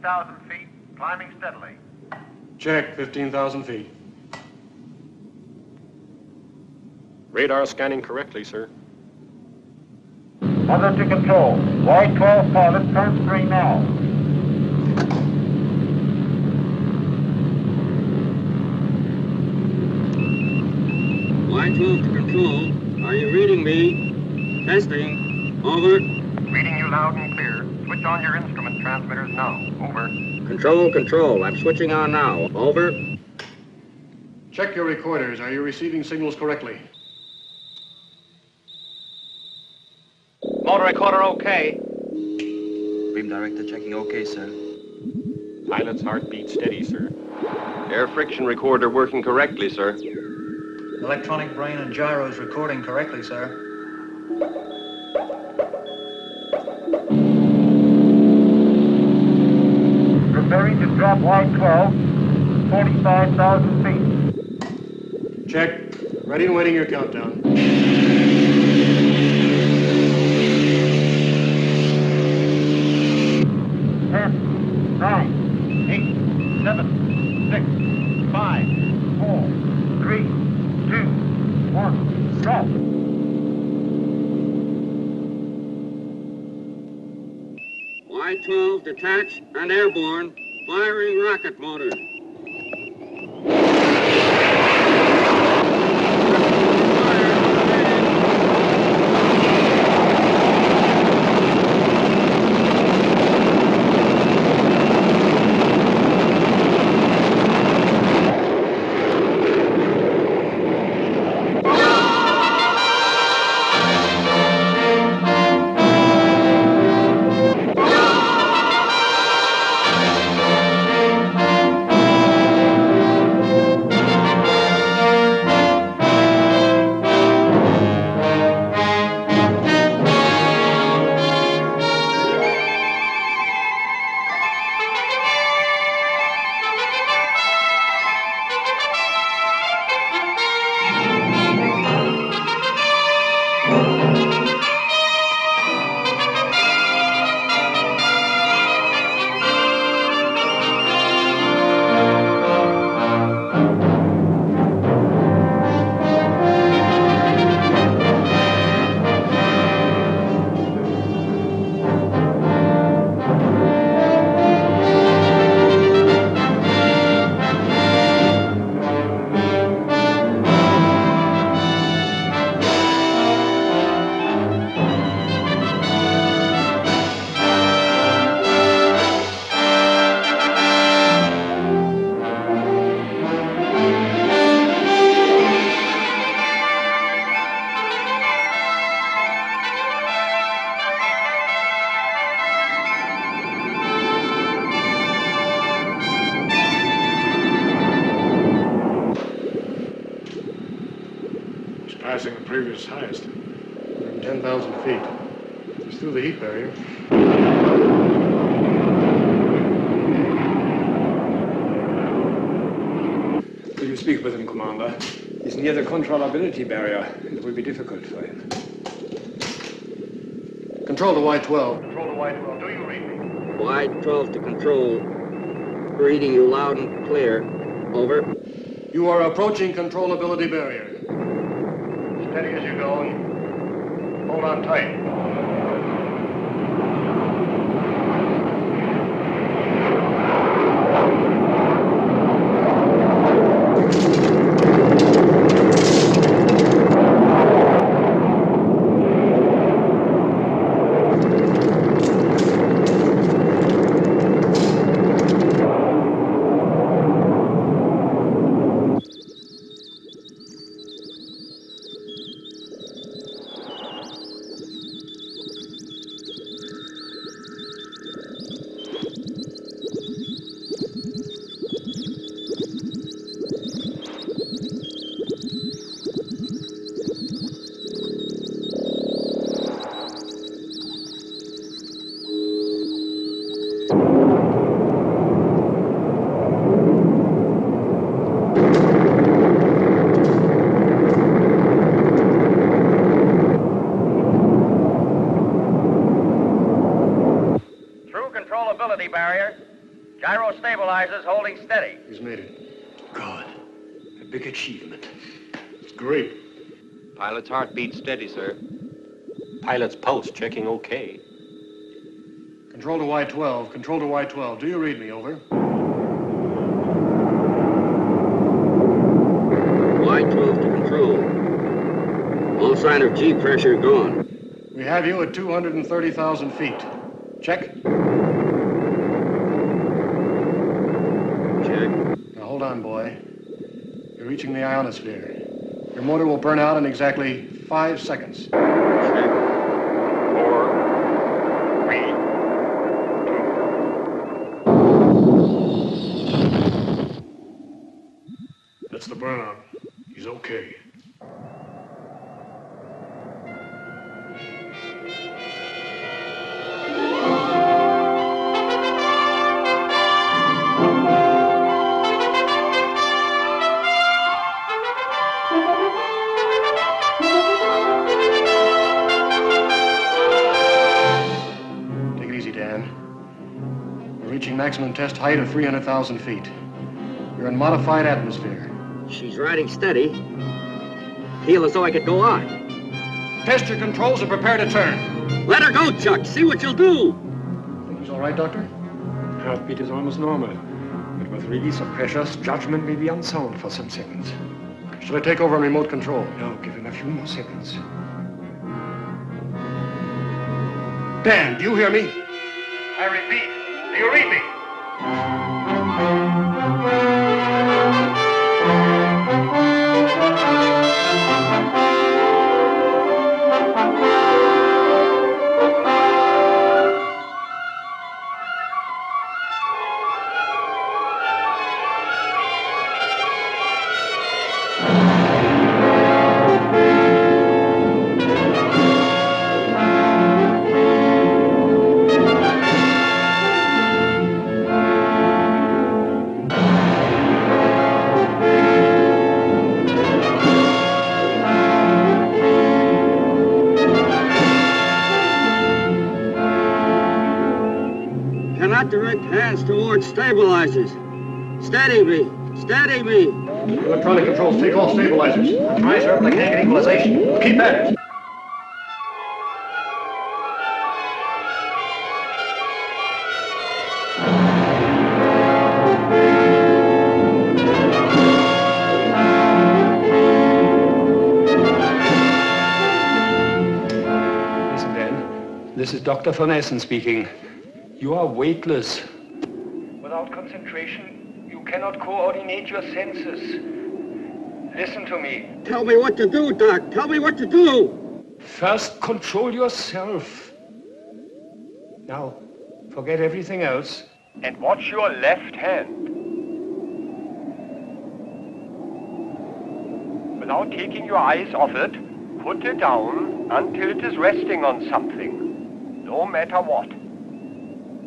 15,000 feet, climbing steadily. Check, 15,000 feet. Radar scanning correctly, sir. Mother to control. Y-12 pilot transferring now. Y-12 to control. Are you reading me? Testing. Over. Reading you loud and clear. Switch on your instrument transmitters now. Over. Control. I'm switching on now. Over. Check your recorders. Are you receiving signals correctly? Motor recorder okay. Beam director checking okay, sir. Pilot's heartbeat steady, sir. Air friction recorder working correctly, sir. Electronic brain and gyros recording correctly, sir. Preparing to drop Y-12, 45,000 feet. Check. Ready and waiting your countdown. 10, 9, 8, 7, 6, 5, 4, 3, 2, 1, drop. Y-12 detached and airborne. Firing rocket motor. Passing the previous highest. 10,000 feet. It's through the heat barrier. Will you speak with him, Commander? He's near the controllability barrier. It will be difficult for him. Control to Y-12. Control to Y-12. Do you read me? Y-12 to control. Reading you loud and clear. Over. You are approaching controllability barrier. Steady as you go and hold on tight. Barrier. Stabilizers holding steady. He's made it. God, a big achievement. It's great. Pilot's heartbeat steady, sir. Pilot's pulse checking okay. Control to Y12. Control to Y12. Do you read me? Over. Y12 to control. All sign of G pressure gone. We have you at 230,000 feet. Check. Check. Now hold on, boy. You're reaching the ionosphere. Your motor will burn out in exactly 5 seconds. Check. 4, 3, 2. That's the burnout. He's okay. Take it easy, Dan. We're reaching maximum test height of 300,000 feet. You're in modified atmosphere. She's riding steady. Feel as though I could go on. Test your controls and prepare to turn. Let her go, Chuck. See what you'll do. Think he's all right, Doctor? Heartbeat is almost normal. But with release of pressures, judgment may be unsound for some seconds. Should I take over on remote control? No, give him a few more seconds. Dan, do you hear me? I repeat, do you read me? Cannot direct hands towards stabilizers. Steady me. Steady me. Electronic controls, take all stabilizers. Try, sir, but I can't get equalization. Keep at it. Listen, Dan. This is Dr. von Essen speaking. You are weightless. Without concentration, you cannot coordinate your senses. Listen to me. Tell me what to do, Doc. Tell me what to do. First, control yourself. Now, forget everything else. And watch your left hand. Without taking your eyes off it, put it down until it is resting on something. No matter what.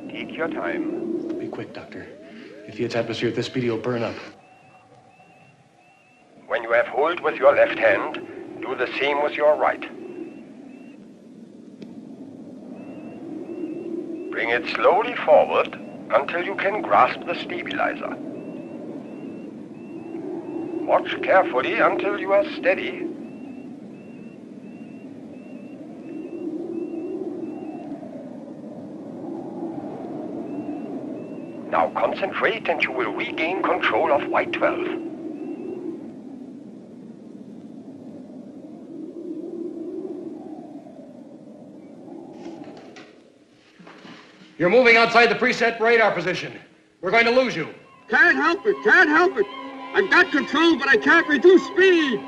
Take your time. Be quick, Doctor. If he hits atmosphere at this speed, he'll burn up. When you have hold with your left hand, do the same with your right. Bring it slowly forward until you can grasp the stabilizer. Watch carefully until you are steady. Now concentrate and you will regain control of Y12. You're moving outside the preset radar position. We're going to lose you. Can't help it. Can't help it. I've got control, but I can't reduce speed.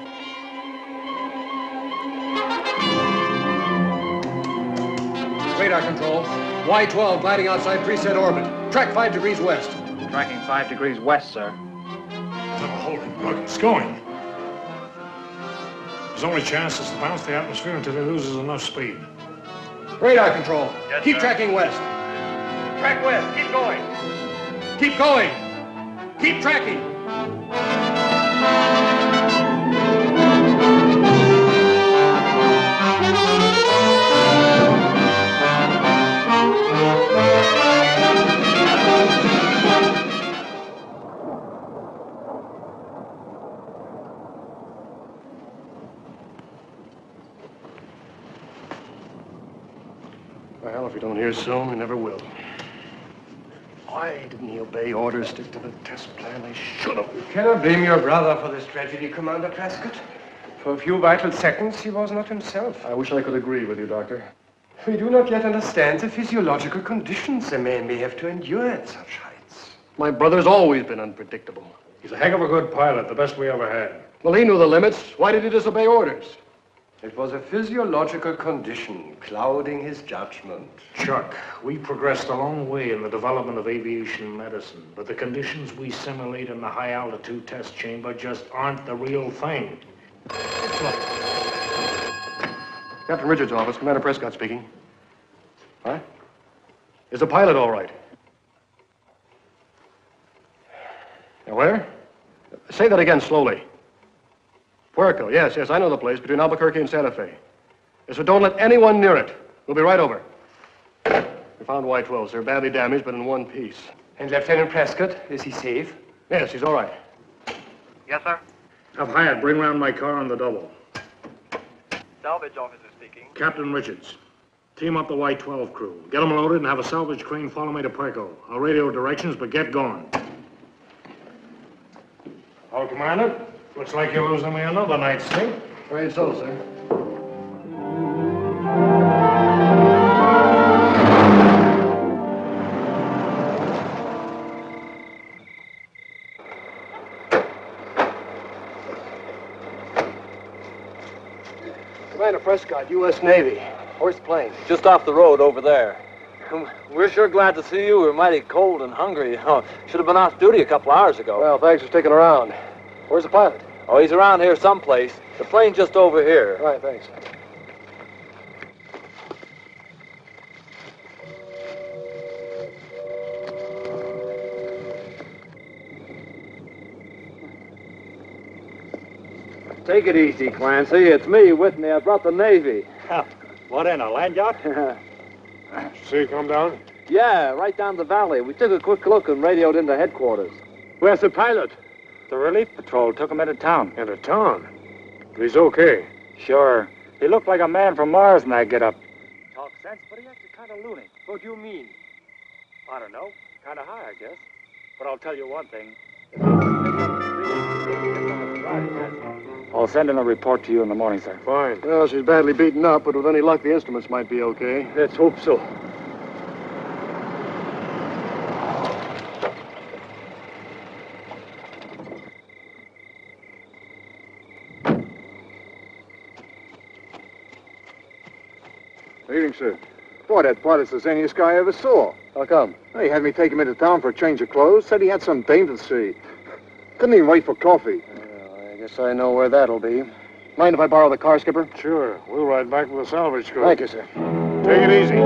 Radar control. Y12 gliding outside preset orbit. Track 5 degrees west. Tracking 5 degrees west, sir. Oh, holy bug, it's going. His only chance is to bounce the atmosphere until he loses enough speed. Radar control. Yes, Keep sir. tracking west. Track west. Keep going. Keep going. Keep tracking. if we don't hear soon, we never will. Why didn't he obey orders, stick to the test plan? They should have. You cannot blame your brother for this tragedy, Commander Prescott. For a few vital seconds, he was not himself. I wish I could agree with you, Doctor. We do not yet understand the physiological conditions a man may have to endure at such heights. My brother's always been unpredictable. He's a heck of a good pilot, the best we ever had. Well, he knew the limits. Why did he disobey orders? It was a physiological condition clouding his judgment. Chuck, we progressed a long way in the development of aviation medicine, but the conditions we simulate in the high-altitude test chamber just aren't the real thing. Captain Richards' office, Commander Prescott speaking. Huh? Is the pilot all right? Now, where? Say that again slowly. Puerto, yes, I know the place, between Albuquerque and Santa Fe. Yes, so don't let anyone near it. We'll be right over. We found Y-12s. They're badly damaged, but in one piece. And Lieutenant Prescott, is he safe? Yes, he's all right. Yes, sir. Have Hyatt bring round my car on the double. Salvage officer speaking. Captain Richards, team up the Y-12 crew. Get them loaded and have a salvage crane follow me to Puerto. I'll radio directions, but get going. Oh, Commander, looks like you're losing me another night's sleep. Afraid so, sir. Commander Prescott, U.S. Navy. First plane. Just off the road over there. We're sure glad to see you. We're mighty cold and hungry. Oh, should have been off duty a couple hours ago. Well, thanks for sticking around. Where's the pilot? Oh, he's around here someplace. The plane's just over here. All right, thanks. Take it easy, Clancy. It's me, Whitney. I brought the Navy. What in, a land yacht? See, come down. Yeah, right down the valley. We took a quick look and radioed into headquarters. Where's the pilot? The relief patrol took him into town. Into town? He's okay. Sure. He looked like a man from Mars in that get-up. Talk sense, but he acted kind of loony. What do you mean? I don't know. Kind of high, I guess. But I'll tell you one thing. I'll send in a report to you in the morning, sir. Fine. Well, she's badly beaten up, but with any luck, the instruments might be okay. Let's hope so. Evening, sir. Boy, that pilot's the zaniest guy I ever saw. How come? He had me take him into town for a change of clothes. Said he had some dame to see. Couldn't even wait for coffee. Well, I guess I know where that'll be. Mind if I borrow the car, Skipper? Sure. We'll ride back with the salvage crew. Thank you, sir. Take it easy.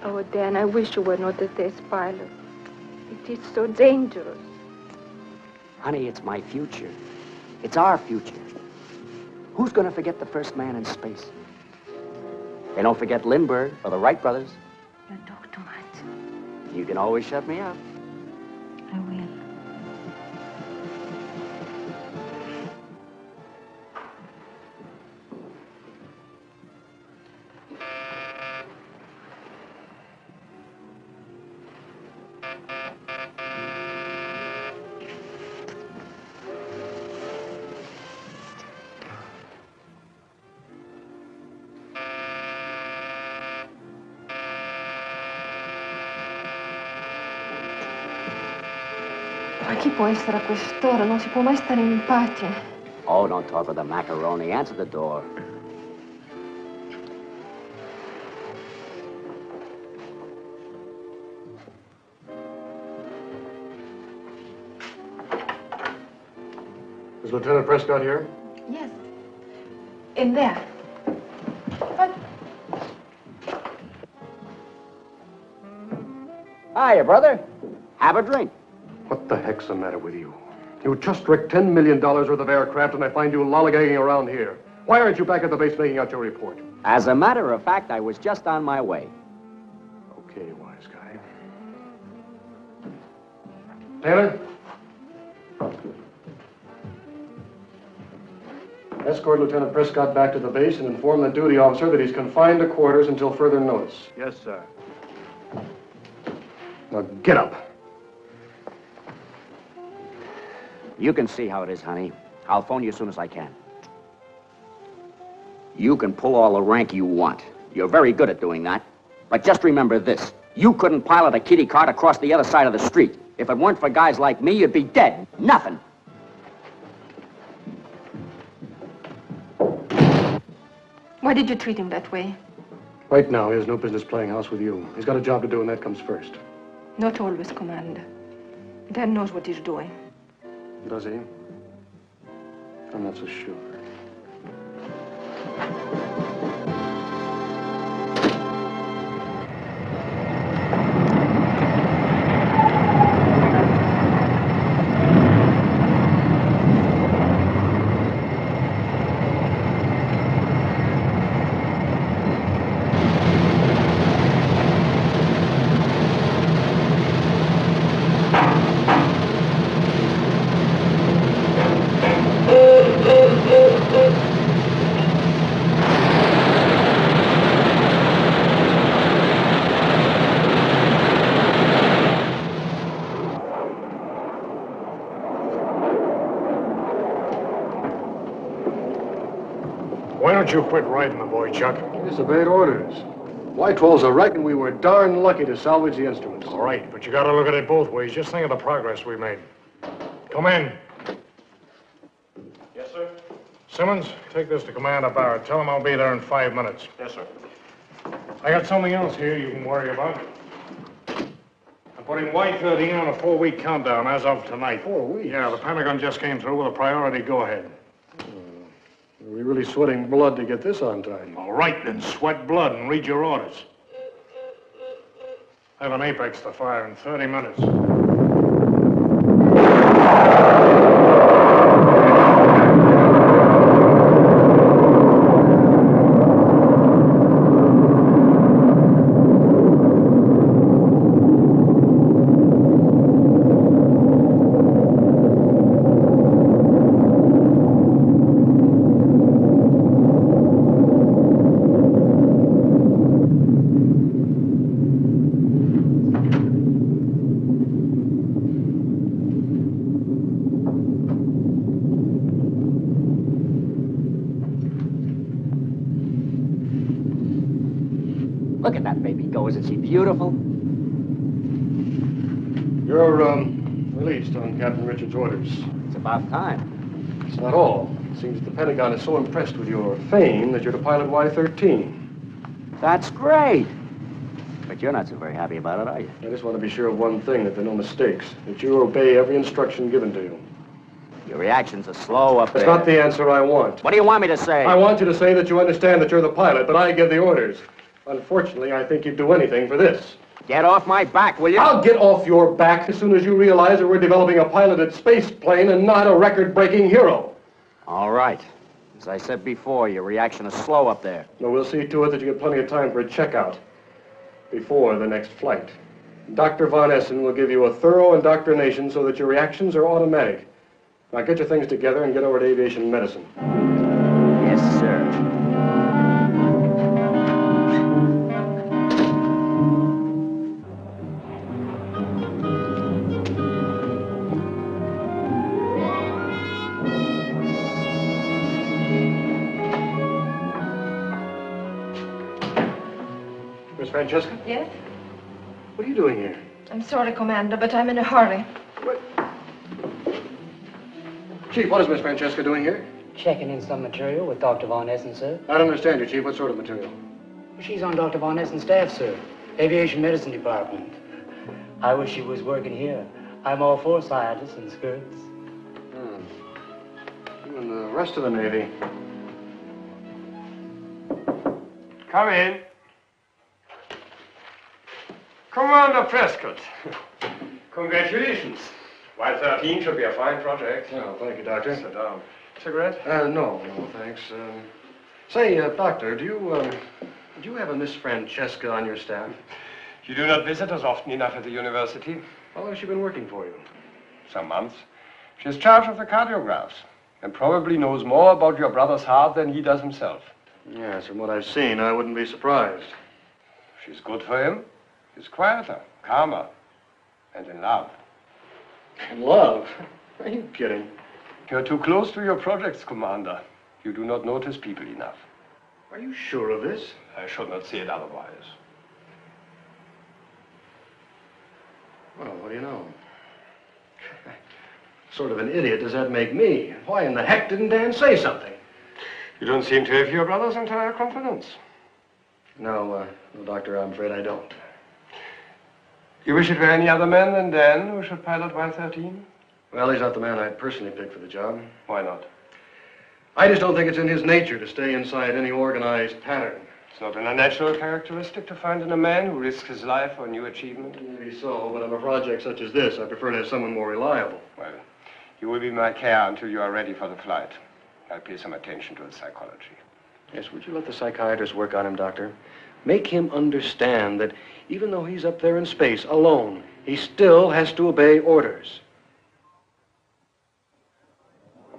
Oh, Dan, I wish you were not a test pilot. It is so dangerous. Honey, it's my future. It's our future. Who's going to forget the first man in space? They don't forget Lindbergh or the Wright brothers. You talk too much. You can always shut me up. I will. Ma chi può essere a quest'ora? Non si può mai stare in pace. Oh, don't talk with the macaroni. Answer the door. Is Lieutenant Prescott here? Yes. In there. But Hiya, brother. Have a drink. What the heck's the matter with you? You just wrecked $10 million worth of aircraft, and I find you lollygagging around here. Why aren't you back at the base making out your report? As a matter of fact, I was just on my way. Okay, wise guy. Taylor? Escort Lieutenant Prescott back to the base and inform the duty officer that he's confined to quarters until further notice. Yes, sir. Now, get up. You can see how it is, honey. I'll phone you as soon as I can. You can pull all the rank you want. You're very good at doing that. But just remember this. You couldn't pilot a kiddie cart across the other side of the street. If it weren't for guys like me, you'd be dead. Nothing. Why did you treat him that way? Right now, he has no business playing house with you. He's got a job to do, and that comes first. Not always, Commander. Dan knows what he's doing. Does he? I'm not so sure. Why don't you quit riding the boy, Chuck? He disobeyed orders. Whitewall's a wreck, and we were darn lucky to salvage the instruments. All right, but you gotta look at it both ways. Just think of the progress we made. Come in. Yes, sir? Simmons, take this to Commander Barrett. Tell him I'll be there in 5 minutes. Yes, sir. I got something else here you can worry about. I'm putting Y-13 on a 4-week countdown as of tonight. 4 weeks? Yeah, the Pentagon just came through with a priority go-ahead. Are we really sweating blood to get this on time? All right, then sweat blood and read your orders. I have an Apex to fire in 30 minutes. Look at that baby go. Isn't she beautiful? You're, released on Captain Richards' orders. It's about time. It's not all. It seems the Pentagon is so impressed with your fame that you're to pilot Y-13. That's great. But you're not so very happy about it, are you? I just want to be sure of one thing, that there are no mistakes, that you obey every instruction given to you. Your reactions are slow up there. That's not the answer I want. What do you want me to say? I want you to say that you understand that you're the pilot, but I give the orders. Unfortunately, I think you'd do anything for this. Get off my back, will you? I'll get off your back as soon as you realize that we're developing a piloted space plane and not a record-breaking hero. All right. As I said before, your reaction is slow up there. No, we'll see to it that you get plenty of time for a checkout before the next flight. Dr. Von Essen will give you a thorough indoctrination so that your reactions are automatic. Now get your things together and get over to aviation medicine. Yes, sir. Miss Francesca? Yes? What are you doing here? I'm sorry, Commander, but I'm in a hurry. Chief, what is Miss Francesca doing here? Checking in some material with Dr. Von Essen, sir. I don't understand you, Chief. What sort of material? She's on Dr. Von Essen's staff, sir. Aviation Medicine Department. I wish she was working here. I'm all for scientists and skirts. You and the rest of the Navy. Come in. Commander Prescott. Congratulations. Y-13 should be a fine project. Oh, thank you, Doctor. Sit down. Cigarette? No, thanks. Say, Doctor, do you have a Miss Francesca on your staff? You do not visit us often enough at the university. How long has she been working for you? Some months. She has charge of the cardiographs and probably knows more about your brother's heart than he does himself. Yes, from what I've seen, I wouldn't be surprised. She's good for him. He's quieter, calmer, and in love. In love? Are you kidding? You're too close to your projects, Commander. You do not notice people enough. Are you sure of this? I should not say it otherwise. Well, what do you know? Sort of an idiot does that make me? Why in the heck didn't Dan say something? You don't seem to have your brother's entire confidence. No, Doctor, I'm afraid I don't. You wish it were any other man than Dan who should pilot Y-13? Well, he's not the man I'd personally pick for the job. Why not? I just don't think it's in his nature to stay inside any organized pattern. It's not an unnatural characteristic to find in a man who risks his life for new achievement. Maybe so, but on a project such as this, I prefer to have someone more reliable. Well, you will be my care until you are ready for the flight. I'll pay some attention to his psychology. Yes, would you let the psychiatrist work on him, Doctor? Make him understand that even though he's up there in space alone, he still has to obey orders.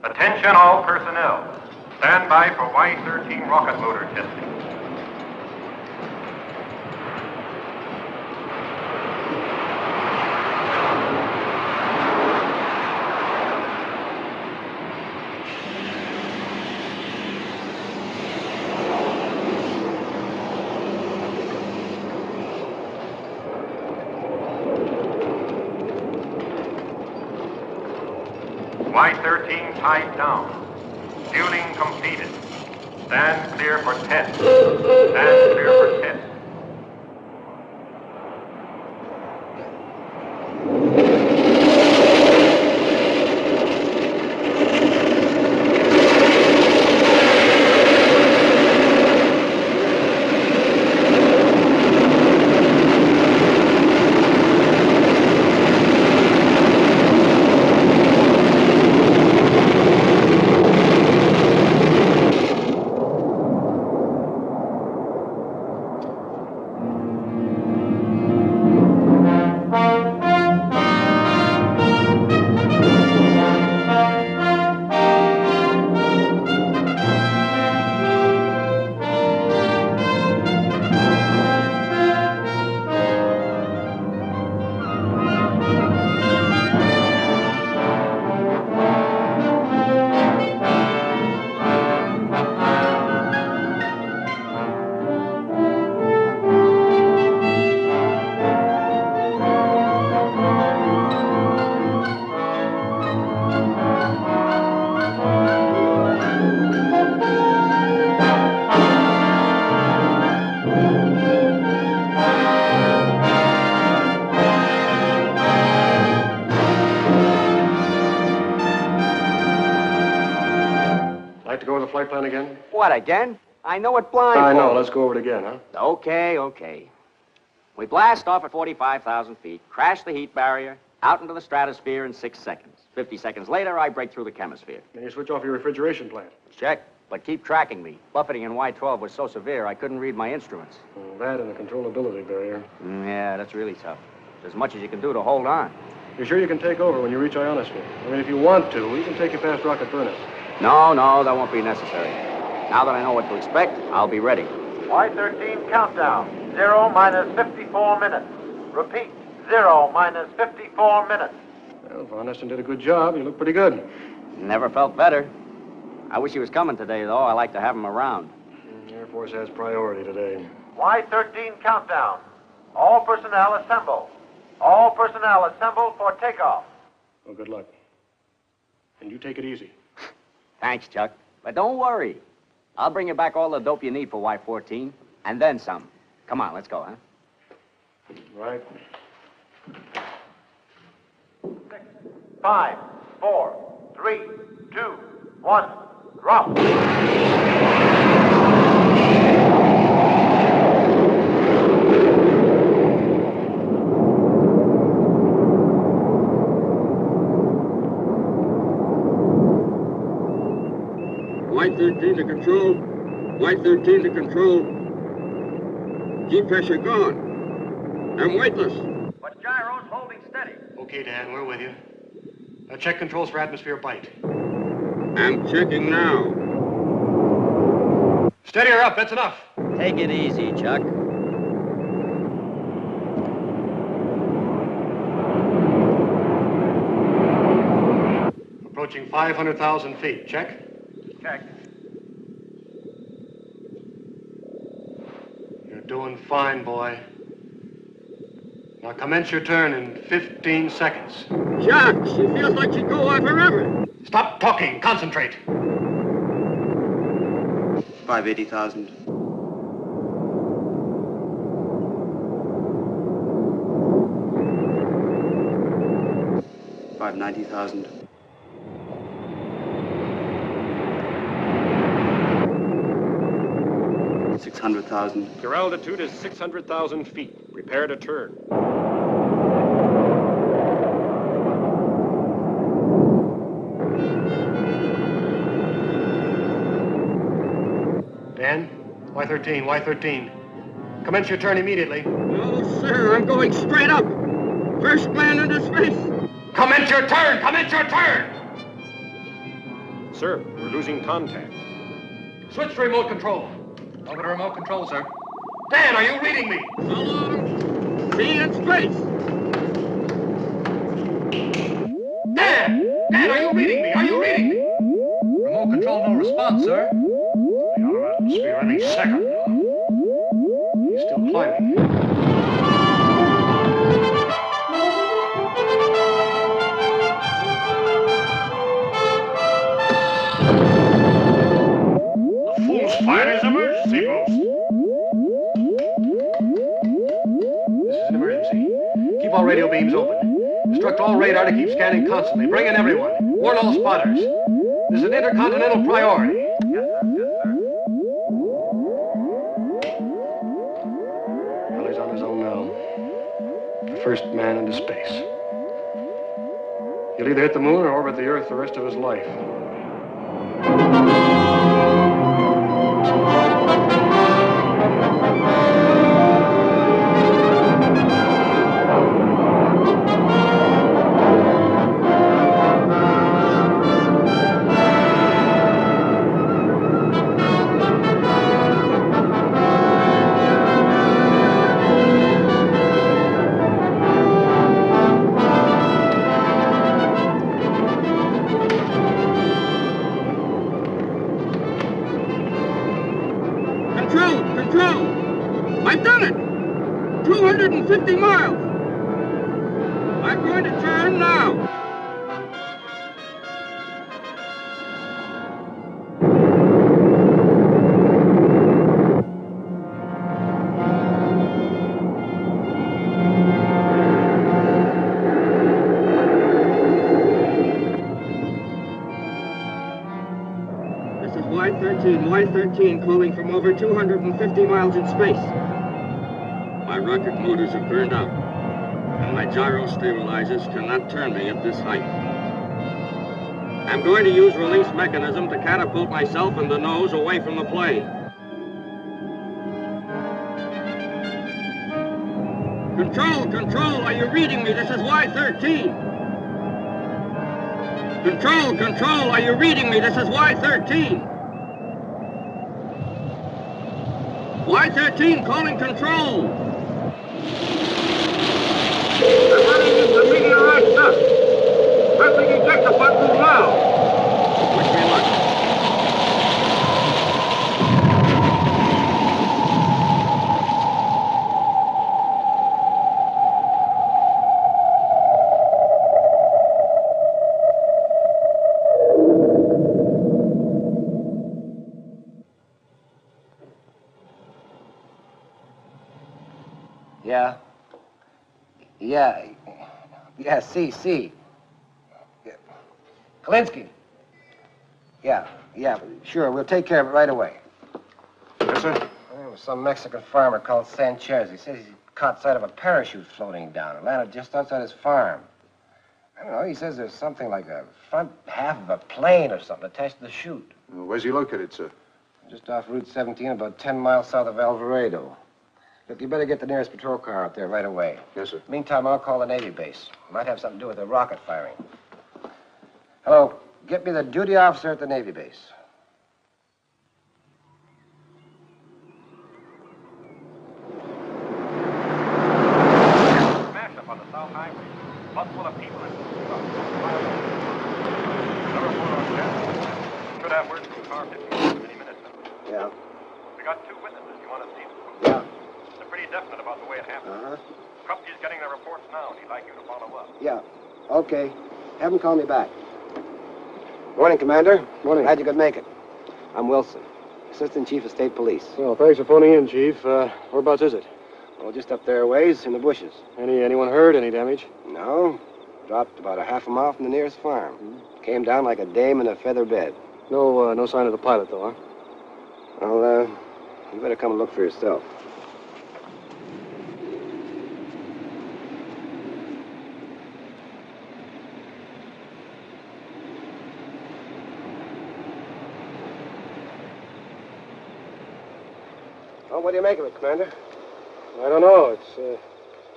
Attention all personnel. Stand by for Y-13 rocket motor testing. Y-13 tied down. Fueling completed. Stand clear for test. Stand clear for test. Again? What, again? I know it blindfold. I know. Let's go over it again, huh? Okay. We blast off at 45,000 feet, crash the heat barrier, out into the stratosphere in 6 seconds. 50 seconds later, I break through the chemisphere. Then you switch off your refrigeration plant. Check, but keep tracking me. Buffeting in Y-12 was so severe, I couldn't read my instruments. Well, that and the controllability barrier. Yeah, that's really tough. There's as much as you can do to hold on. You're sure you can take over when you reach Ionosphere? I mean, if you want to, we can take you past Rocket Furnace. No, that won't be necessary. Now that I know what to expect, I'll be ready. Y-13 countdown. 0 minus 54 minutes. Repeat. 0 minus 54 minutes. Well, Von Esten did a good job. You look pretty good. Never felt better. I wish he was coming today, though. I like to have him around. The Air Force has priority today. Y-13 countdown. All personnel assemble. All personnel assemble for takeoff. Well, good luck. And you take it easy. Thanks, Chuck. But don't worry. I'll bring you back all the dope you need for Y-14, and then some. Come on, let's go, huh? Right. 6, 5, 4, 3, 2, 1, drop. Y13 to control. Y13 to control. G pressure gone. I'm weightless. But gyro's holding steady. Okay, Dan, we're with you. Now check controls for atmosphere bite. I'm checking now. Steady her up, that's enough. Take it easy, Chuck. Approaching 500,000 feet. Check. Check. You're doing fine, boy. Now commence your turn in 15 seconds. Chuck, she feels like she'd go on forever. Stop talking. Concentrate. 580,000. 590,000. 600,000. Your altitude is 600,000 feet. Prepare to turn. Dan, Y13, Y13. Commence your turn immediately. No, sir, I'm going straight up. First man into space. Commence your turn! Commence your turn! Sir, we're losing contact. Switch to remote control. Over to remote control, sir. Dan, are you reading me? So long. See you in space. Dan! Dan, are you reading me? Are you reading me? Remote control, no response, sir. The automatic must be any second. He's still climbing. The fool's fire is emergency boost. This is an emergency. Keep all radio beams open. Instruct all radar to keep scanning constantly. Bring in everyone. Warn all spotters. This is an intercontinental priority. Yes, sir. Yes, sir. Well, he's on his own now. The first man into space. He'll either hit the moon or orbit the Earth the rest of his life. Control! I've done it! 250 miles! I'm going to turn now! Y13 calling from over 250 miles in space. My rocket motors are burned out, and my gyro stabilizers cannot turn me at this height. I'm going to use release mechanism to catapult myself and the nose away from the plane. Control, are you reading me? This is Y13. Control, are you reading me? This is Y13. Y13 calling control. I'm running into meteorite dust. Pressing ejector button now. Wish me luck. Yeah, see. Yeah. Kalinsky. Yeah, sure, we'll take care of it right away. Yes, sir? There was some Mexican farmer called Sanchez. He says he caught sight of a parachute floating down. It landed just outside his farm. I don't know, he says there's something like a front half of a plane or something attached to the chute. Where's he located, sir? Just off Route 17, about 10 miles south of Alvarado. Look, you better get the nearest patrol car out there right away. Yes, sir. Meantime, I'll call the Navy base. Might have something to do with the rocket firing. Hello, get me the duty officer at the Navy base. Smash up on the South Highway. Bus full of people and Number 4 on 10. Should have word from the car 15 minutes. Yeah. We got 2 witnesses. You want to see them? Yeah. They're pretty definite about the way it happened. Uh-huh. Krupke's getting their reports now, and he'd like you to follow up. Yeah. Okay. Have him call me back. Morning, Commander. Morning. Glad you could make it. I'm Wilson, Assistant Chief of State Police. Well, thanks for phoning in, Chief. Whereabouts is it? Well, just up there a ways in the bushes. Anyone hurt? Any damage? No. Dropped about a half a mile from the nearest farm. Came down like a dame in a feather bed. No sign of the pilot, though, huh? Well, you better come and look for yourself. Well, what do you make of it, Commander? I don't know. It's too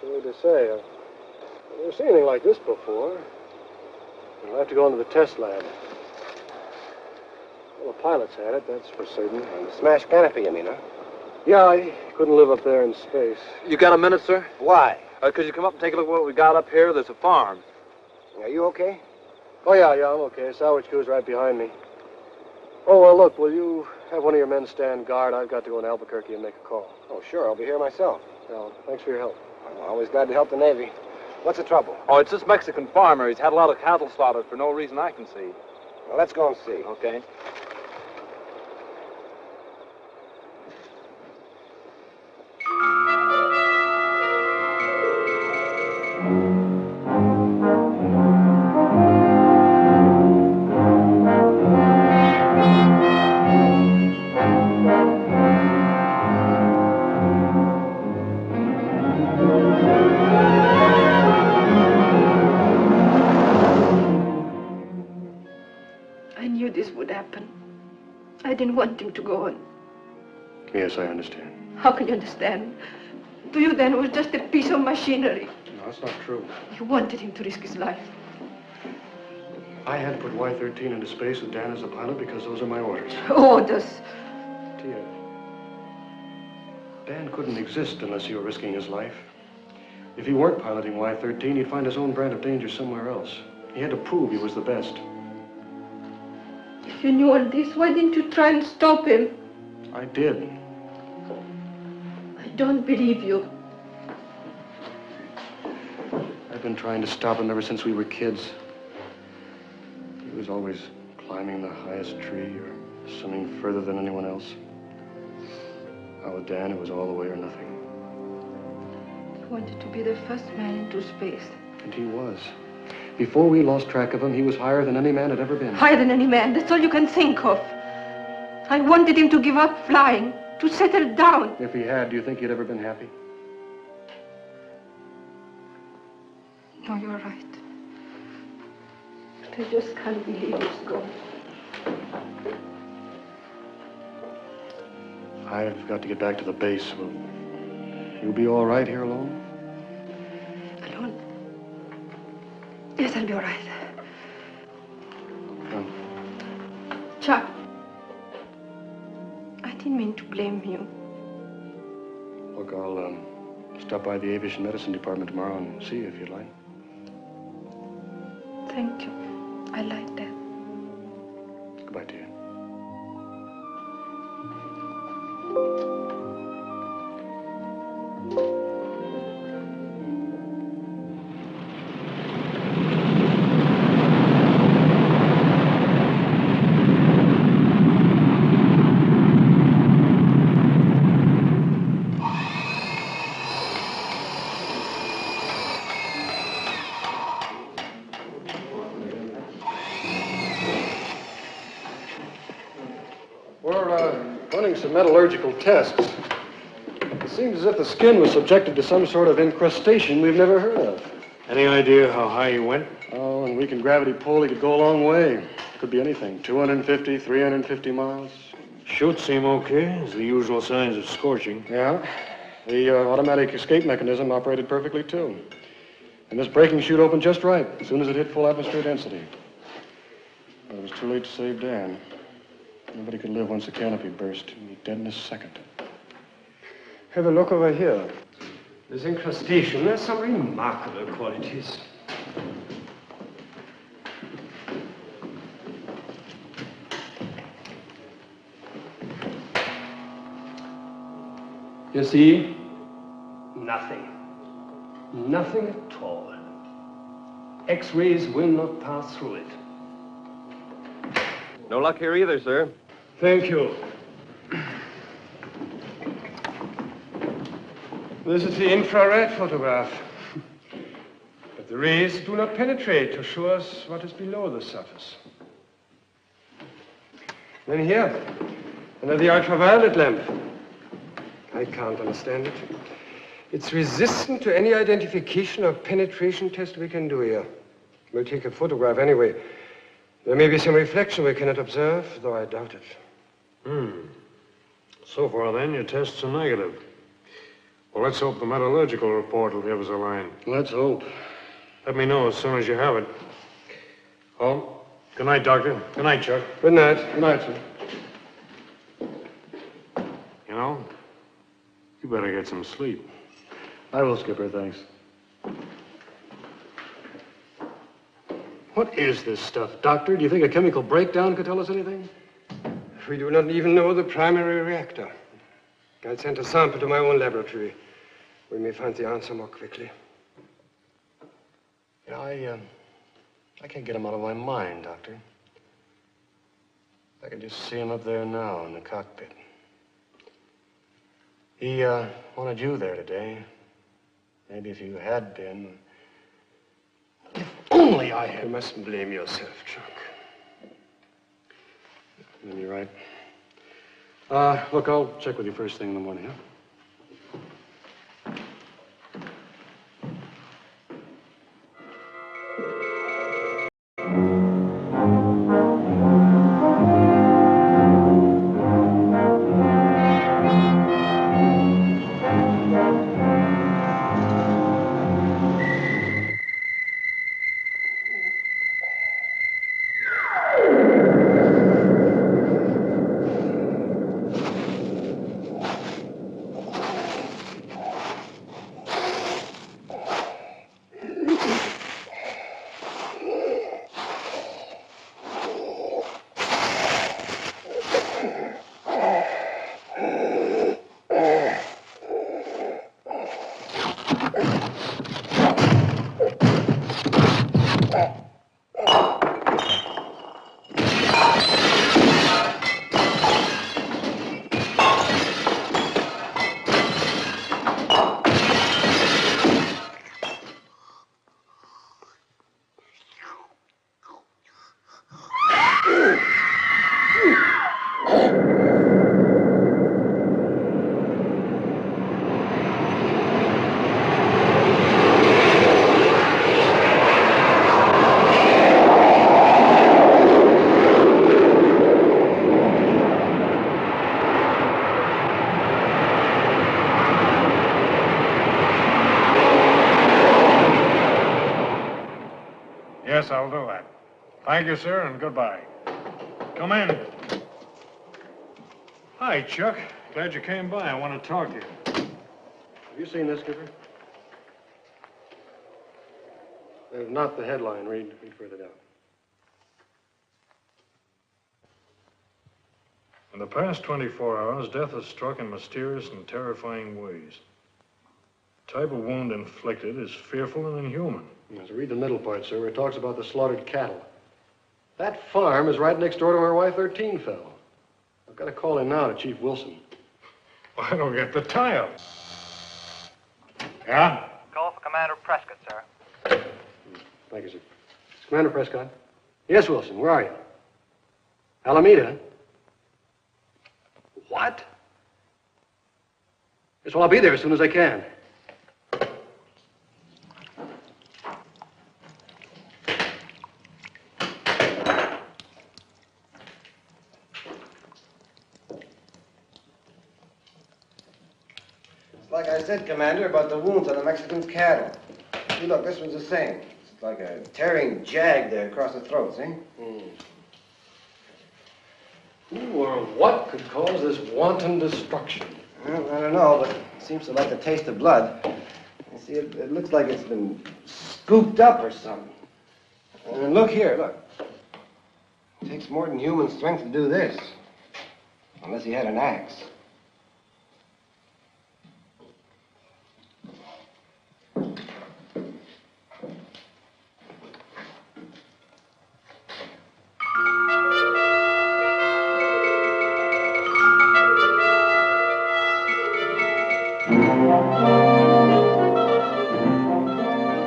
early to say. I've never seen anything like this before. I'll have to go into the test lab. Well, the pilots had it, that's for certain. And the smashed canopy, you mean, huh? Yeah, I couldn't live up there in space. You got a minute, sir? Why? Could you come up and take a look at what we got up here? There's a farm. Are you okay? Oh, yeah, I'm okay. Salvage crew's right behind me. Oh, well, look, will you have one of your men stand guard? I've got to go in Albuquerque and make a call. Oh, sure. I'll be here myself. Well, thanks for your help. I'm always glad to help the Navy. What's the trouble? Oh, it's this Mexican farmer. He's had a lot of cattle slaughtered for no reason I can see. Well, let's go and see. Okay. I knew this would happen. I didn't want him to go on. Yes, I understand. How can you understand? To you then it was just a piece of machinery. No, that's not true. You wanted him to risk his life. I had to put Y-13 into space with Dan as the pilot because those are my orders. Orders. Tia, Dan couldn't exist unless he were risking his life. If he weren't piloting Y-13, he'd find his own brand of danger somewhere else. He had to prove he was the best. If you knew all this, why didn't you try and stop him? I did. I don't believe you. I've been trying to stop him ever since we were kids. He was always climbing the highest tree or swimming further than anyone else. Now with Dan, it was all the way or nothing. He wanted to be the first man into space. And he was. Before we lost track of him, he was higher than any man had ever been. Higher than any man, that's all you can think of. I wanted him to give up flying, to settle down. If he had, do you think he'd ever been happy? No, you're right. But I just can't believe he's gone. I've got to get back to the base. Will you be all right here alone? Alone? Yes, I'll be all right. Well, Chuck, I didn't mean to blame you. look, I'll stop by the aviation medicine department tomorrow and see you if you'd like. Thank you. I like that. Goodbye, dear. We're running some metallurgical tests. It seems as if the skin was subjected to some sort of incrustation we've never heard of. Any idea how high you went? Oh, and weakened gravity pull, he could go a long way. Could be anything. 250, 350 miles. Chutes seem okay. There's the usual signs of scorching. Yeah. The automatic escape mechanism operated perfectly, too. And this braking chute opened just right, as soon as it hit full atmosphere density. But it was too late to save Dan. Nobody could live once the canopy burst. He'd be dead in a second. Have a look over here. This incrustation has some remarkable qualities. You see? Nothing. Nothing at all. X-rays will not pass through it. No luck here either, sir. Thank you. This is the infrared photograph. But the rays do not penetrate to show us what is below the surface. Then here, under the ultraviolet lamp. I can't understand it. It's resistant to any identification or penetration test we can do here. We'll take a photograph anyway. There may be some reflection we cannot observe, though I doubt it. So far, then, your tests are negative. Well, let's hope the metallurgical report will give us a line. Let's hope. Let me know as soon as you have it. Oh, good night, Doctor. Good night, Chuck. Good night. Good night, sir. You know, you better get some sleep. I will, Skipper, thanks. What is this stuff, Doctor? Do you think a chemical breakdown could tell us anything? We do not even know the primary reactor. I'll send a sample to my own laboratory. We may find the answer more quickly. You know, I can't get him out of my mind, Doctor. I can just see him up there now in the cockpit. He wanted you there today. Maybe if you had been. If only I had. You mustn't blame yourself, Chuck. You're right. Look, I'll check with you first thing in the morning, huh? Yes, I'll do that. Thank you, sir, and goodbye. Come in. Hi, Chuck. Glad you came by. I want to talk to you. Have you seen this, Skipper? There's not the headline. Read further down. In the past 24 hours, death has struck in mysterious and terrifying ways. The type of wound inflicted is fearful and inhuman. Yes, read the middle part, sir, where it talks about the slaughtered cattle. That farm is right next door to where Y-13 fell. I've got to call in now to Chief Wilson. Well, I don't get the tile. Yeah? Call for Commander Prescott, sir. Thank you, sir. Commander Prescott. Yes, Wilson, where are you? Alameda? What? Yes, well, I'll be there as soon as I can. I said, Commander, about the wounds on the Mexican's cattle. See, look, this one's the same. It's like a tearing jag there across the throat, see? Who or what could cause this wanton destruction? Well, I don't know, but it seems to like the taste of blood. You see, it looks like it's been scooped up or something. And look here, look. It takes more than human strength to do this. Unless he had an axe.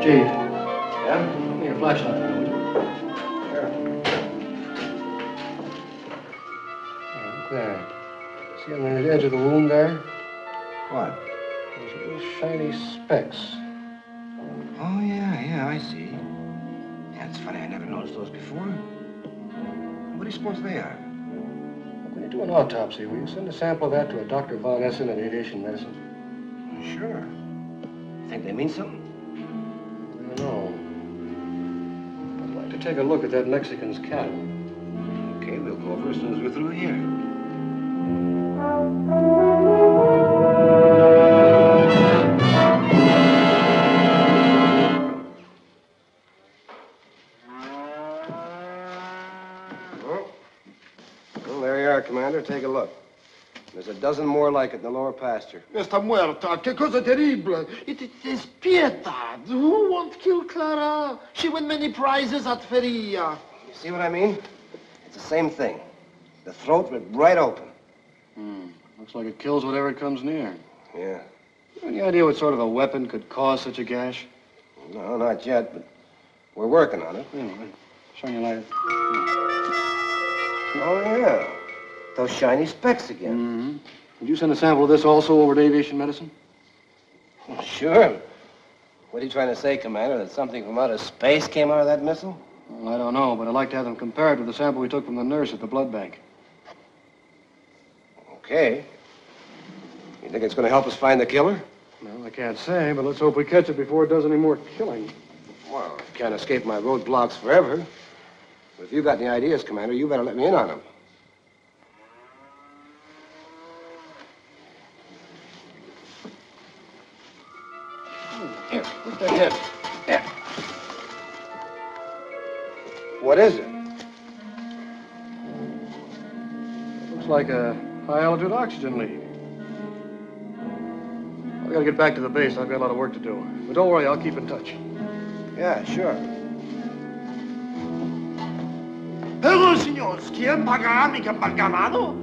Chief. Yeah? Give me your flashlight, would you? Sure. Look there. See on the edge of the wound there? What? Those little shiny specks. Oh, yeah, I see. Yeah, it's funny, I never noticed those before. What do you suppose they are? When you do an autopsy, will you send a sample of that to a Dr. Von Essen at Aviation Medicine? Sure. You think they mean something? I don't know. I'd like to take a look at that Mexican's cattle. Okay, we'll go over as soon as we're through here. Well, there you are, Commander. Take a look. There's a dozen more like it in the lower pasture. Está muerta. Qué cosa terrible. It is pietad. Who won't kill Clara? She won many prizes at Feria. You see what I mean? It's the same thing. The throat ripped right open. Looks like it kills whatever it comes near. Yeah. Any idea what sort of a weapon could cause such a gash? No, not yet, but we're working on it. Anyway, shine your light. Oh, yeah. Those shiny specks again. Mm-hmm. Would you send a sample of this also over to Aviation Medicine? Well, sure. What are you trying to say, Commander? That something from outer space came out of that missile? Well, I don't know, but I'd like to have them compared with the sample we took from the nurse at the blood bank. Okay. You think it's going to help us find the killer? Well, I can't say, but let's hope we catch it before it does any more killing. Well, I can't escape my roadblocks forever. But if you've got any ideas, Commander, you better let me in on them. Here, put that in. There. What is it? Looks like a high-altitude oxygen leak. I gotta get back to the base. I've got a lot of work to do. But don't worry, I'll keep in touch. Yeah, sure. Hello, señores. ¿Quién pagará mi ganado?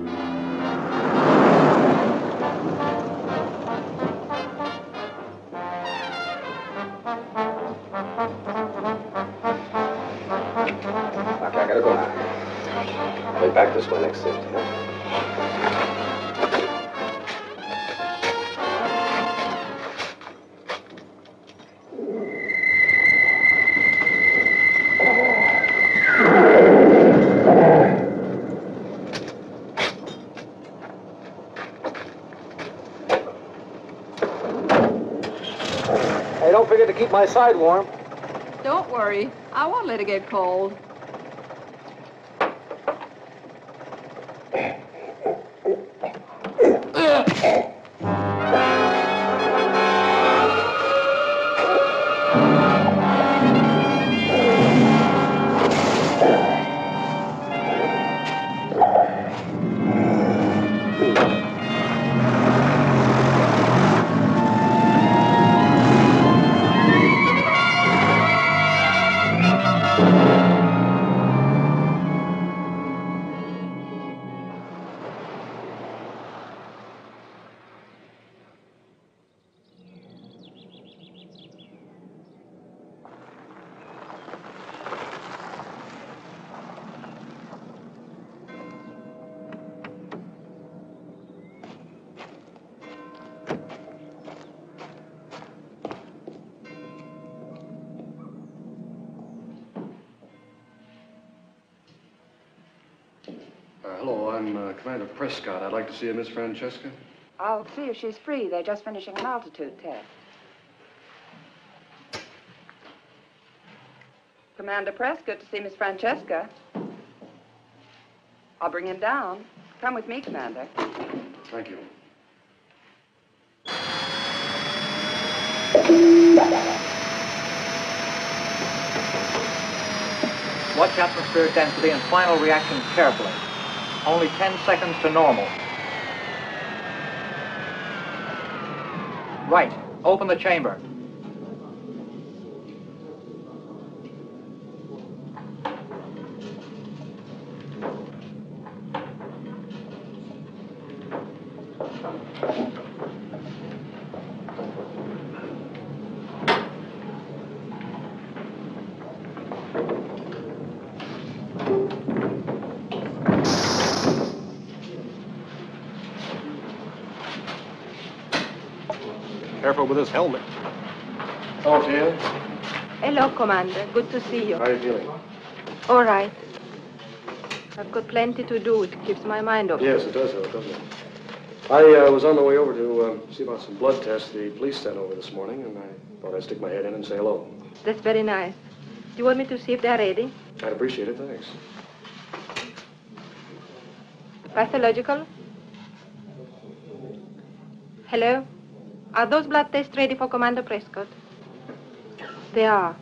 Okay, I gotta go now. I'll be back this way next shift, yeah? Hey, don't forget to keep my side warm. Don't worry. I won't let it get cold. Hello, I'm Commander Prescott. I'd like to see a Miss Francesca. I'll see if she's free. They're just finishing an altitude test. Commander Prescott to see Miss Francesca. I'll bring him down. Come with me, Commander. Thank you. Watch atmospheric density and final reactions carefully. Only 10 seconds to normal. Right. Open the chamber. Careful with his helmet. Oh, Tia. Hello, Commander. Good to see you. How are you feeling? All right. I've got plenty to do. It keeps my mind off. Yes, it does, though, doesn't it? I was on my way over to see about some blood tests the police sent over this morning, and I thought I'd stick my head in and say hello. That's very nice. Do you want me to see if they're ready? I'd appreciate it, thanks. Pathological? Hello? Are those blood tests ready for Commander Prescott? They are.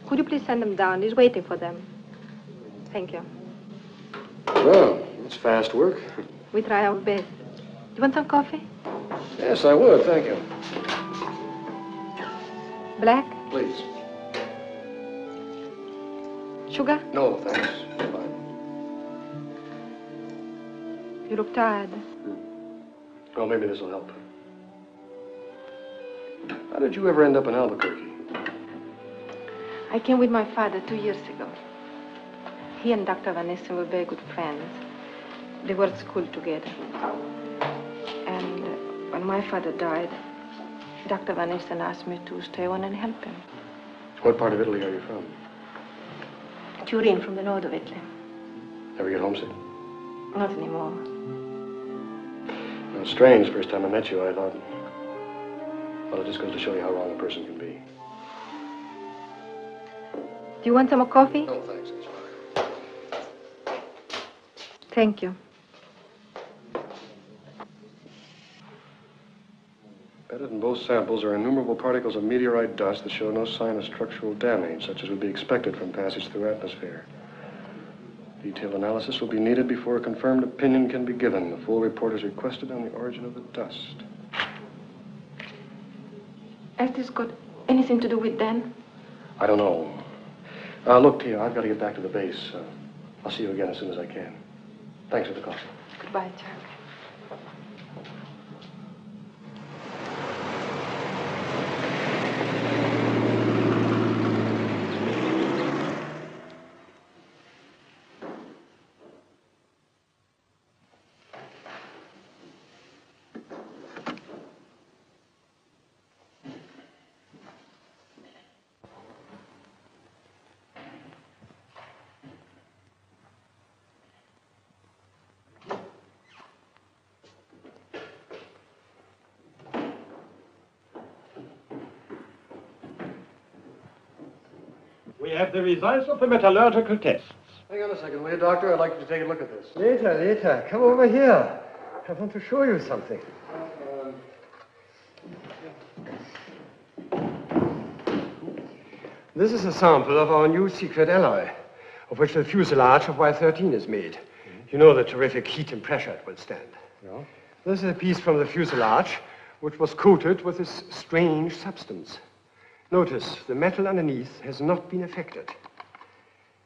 Could you please send them down? He's waiting for them. Thank you. Well, it's fast work. We try our best. Do you want some coffee? Yes, I would, thank you. Black? Please. Sugar? No, thanks. Fine. You look tired. Well, maybe this will help. How did you ever end up in Albuquerque? I came with my father 2 years ago. He and Dr. Van Essen were very good friends. They were at school together. And when my father died, Dr. Van Essen asked me to stay on and help him. What part of Italy are you from? Turin, from the north of Italy. Ever get homesick? Not anymore. Well, strange. First time I met you, I thought, well, it just goes to show you how wrong a person can be. Do you want some more coffee? No, thanks. That's fine. Thank you. Embedded in both samples are innumerable particles of meteorite dust that show no sign of structural damage, such as would be expected from passage through atmosphere. Detailed analysis will be needed before a confirmed opinion can be given. A full report is requested on the origin of the dust. Has this got anything to do with Dan? I don't know. Look, Tia, I've got to get back to the base. I'll see you again as soon as I can. Thanks for the coffee. Goodbye, Jack. We have the results of the metallurgical tests. Hang on a second, will you, Doctor? I'd like you to take a look at this. Later. Come over here. I want to show you something. This is a sample of our new secret alloy, of which the fuselage of Y-13 is made. You know the terrific heat and pressure it will stand. No? This is a piece from the fuselage, which was coated with this strange substance. Notice, the metal underneath has not been affected.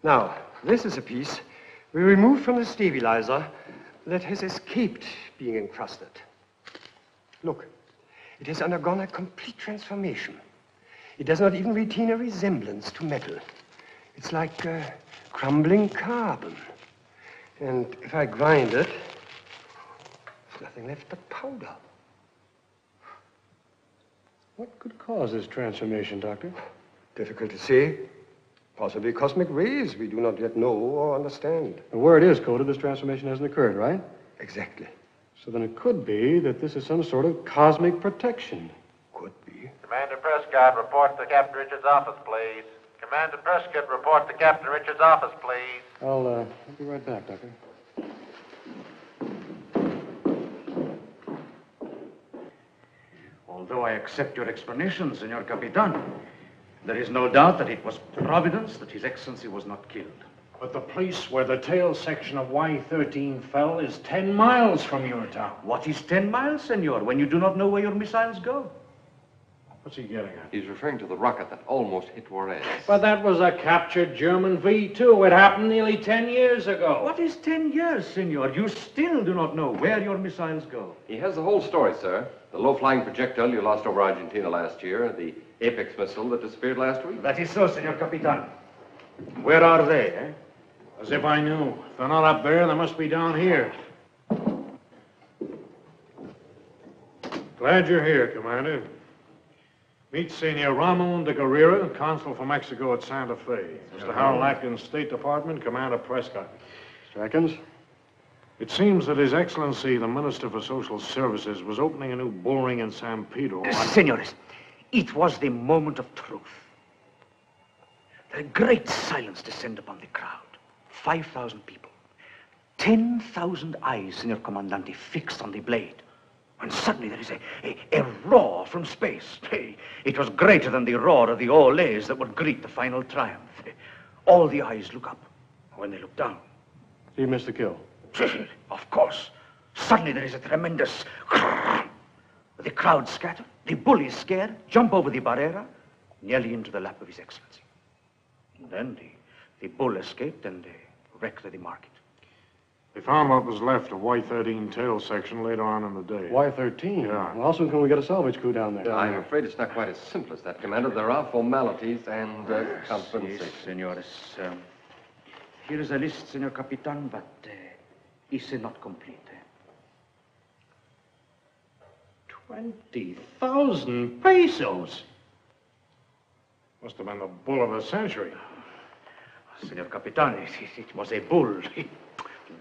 Now, this is a piece we removed from the stabilizer that has escaped being encrusted. Look, it has undergone a complete transformation. It does not even retain a resemblance to metal. It's like crumbling carbon. And if I grind it, there's nothing left but powder. What could cause this transformation, Doctor? Difficult to say. Possibly cosmic rays we do not yet know or understand. And where it is coated, this transformation hasn't occurred, right? Exactly. So then it could be that this is some sort of cosmic protection. Commander Prescott, report to Captain Richards' office, please. Commander Prescott, report to Captain Richards' office, please. I'll be right back, Doctor. Although I accept your explanation, Senor Capitan, there is no doubt that it was Providence that His Excellency was not killed. But the place where the tail section of Y-13 fell is 10 miles from your town. What is 10 miles, Senor, when you do not know where your missiles go? What's he getting at? He's referring to the rocket that almost hit Juarez. But that was a captured German V-2. It happened nearly 10 years ago. What is 10 years, Senor? You still do not know where your missiles go. He has the whole story, sir. The low-flying projectile you lost over Argentina last year, the Apex missile that disappeared last week. That is so, Senor Capitan. Where are they, eh? As if I knew. If they're not up there, they must be down here. Glad you're here, Commander. Meet Senor Ramon de Guerrera, Consul for Mexico at Santa Fe. Mr. Harold Atkins, State Department, Commander Prescott. Mr. Atkins? It seems that His Excellency, the Minister for Social Services, was opening a new bull ring in San Pedro. Senores, it was the moment of truth. A great silence descended upon the crowd. 5,000 people. 10,000 eyes, Senor Comandante, fixed on the blade. And suddenly there is a roar from space. It was greater than the roar of the Olays that would greet the final triumph. All the eyes look up. When they look down... He missed the kill. Of course. Suddenly there is a tremendous... The crowd scatter. The bull is scared, jump over the barrera, nearly into the lap of His Excellency. And then the bull escaped and wrecked the market. They found what was left of Y-13 tail section later on in the day. Y-13? Yeah. Well, how soon can we get a salvage crew down there? I'm afraid it's not quite as simple as that, Commander. There are formalities and compensation. Yes, senores. Here is a list, Senor Capitan, but it's not complete. 20,000 pesos? Must have been the bull of the century. Senor Capitan, it was a bull.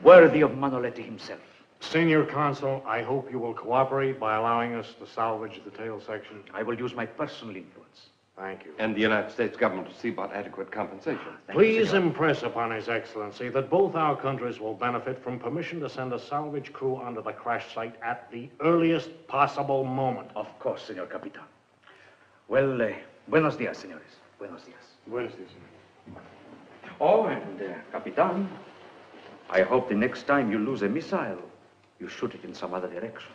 Worthy of Manoletti himself. Senor Consul, I hope you will cooperate by allowing us to salvage the tail section. I will use my personal influence. Thank you. And the United States government to see about adequate compensation. Please impress upon His Excellency that both our countries will benefit from permission to send a salvage crew onto the crash site at the earliest possible moment. Of course, Senor Capitan. Well, buenos dias, senores. Buenos dias. Buenos dias, senor. Oh, and, Capitan, I hope the next time you lose a missile, you shoot it in some other direction.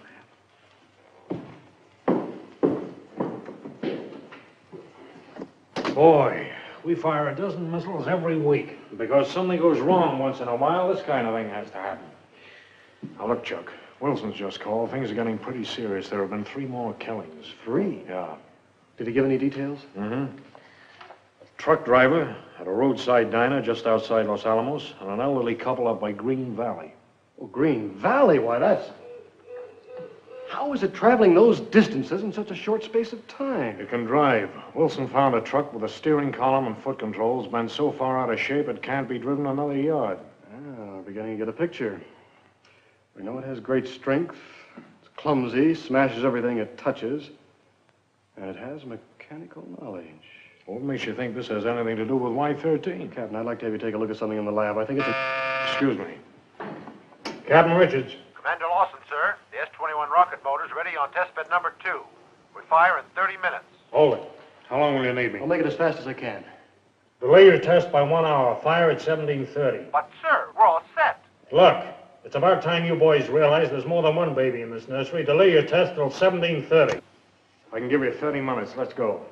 Boy, we fire a dozen missiles every week. Because something goes wrong once in a while, this kind of thing has to happen. Now, look, Chuck, Wilson's just called. Things are getting pretty serious. There have been 3 more killings. 3? Yeah. Did he give any details? Mm-hmm. A truck driver at a roadside diner just outside Los Alamos, and an elderly couple up by Green Valley. Oh, Green Valley? Why, that's... How is it traveling those distances in such a short space of time? It can drive. Wilson found a truck with a steering column and foot controls bent so far out of shape it can't be driven another yard. Ah, we're beginning to get a picture. We know it has great strength. It's clumsy, smashes everything it touches. And it has mechanical knowledge. What makes you think this has anything to do with Y-13? Captain, I'd like to have you take a look at something in the lab. I think it's a... Excuse me. Captain Richards. Commander Lawson, sir. The S-21 rocket motor's ready on test bed number 2. We fire in 30 minutes. Hold it. How long will you need me? I'll make it as fast as I can. Delay your test by 1 hour. Fire at 17:30. But, sir, we're all set. Look, it's about time you boys realize there's more than one baby in this nursery. Delay your test till 17:30. I can give you 30 minutes. Let's go.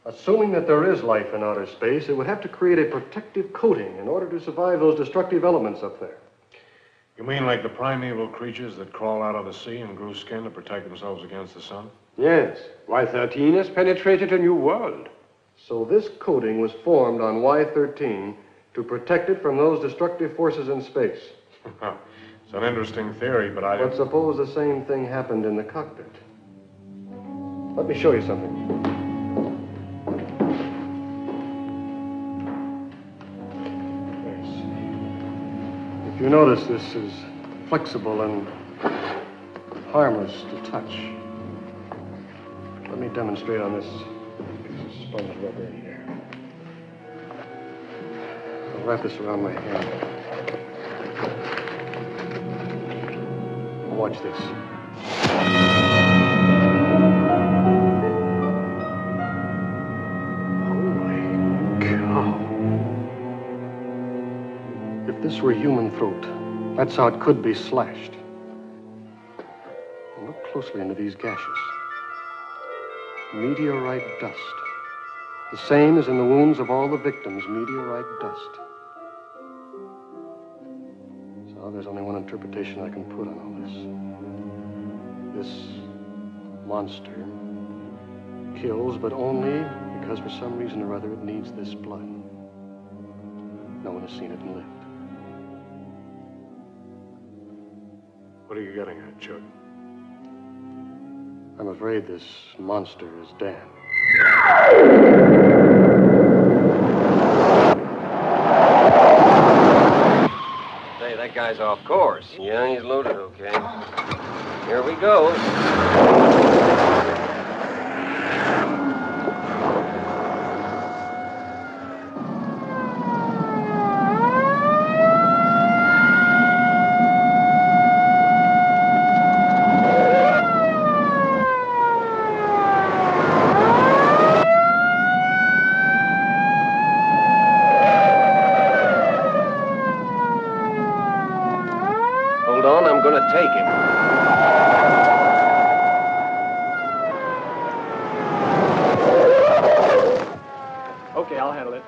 Assuming that there is life in outer space, it would have to create a protective coating in order to survive those destructive elements up there. You mean like the primeval creatures that crawl out of the sea and grew skin to protect themselves against the sun? Yes. Y-13 has penetrated a new world. So this coating was formed on Y-13 to protect it from those destructive forces in space. It's an interesting theory, but But suppose the same thing happened in the cockpit. Let me show you something. If you notice, this is flexible and harmless to touch. Let me demonstrate on this piece of sponge rubber in here. I'll wrap this around my hand. Watch this. Holy cow. If this were a human throat, that's how it could be slashed. And look closely into these gashes. Meteorite dust. The same as in the wounds of all the victims, meteorite dust. So there's only one interpretation I can put on all this. This monster kills, but only because for some reason or other it needs this blood. No one has seen it and lived. What are you getting at, Chuck? I'm afraid this monster is Dan. Say, that guy's off course. Yeah, he's loaded okay. Here we go. Hold on, I'm gonna take him. Okay, I'll handle it.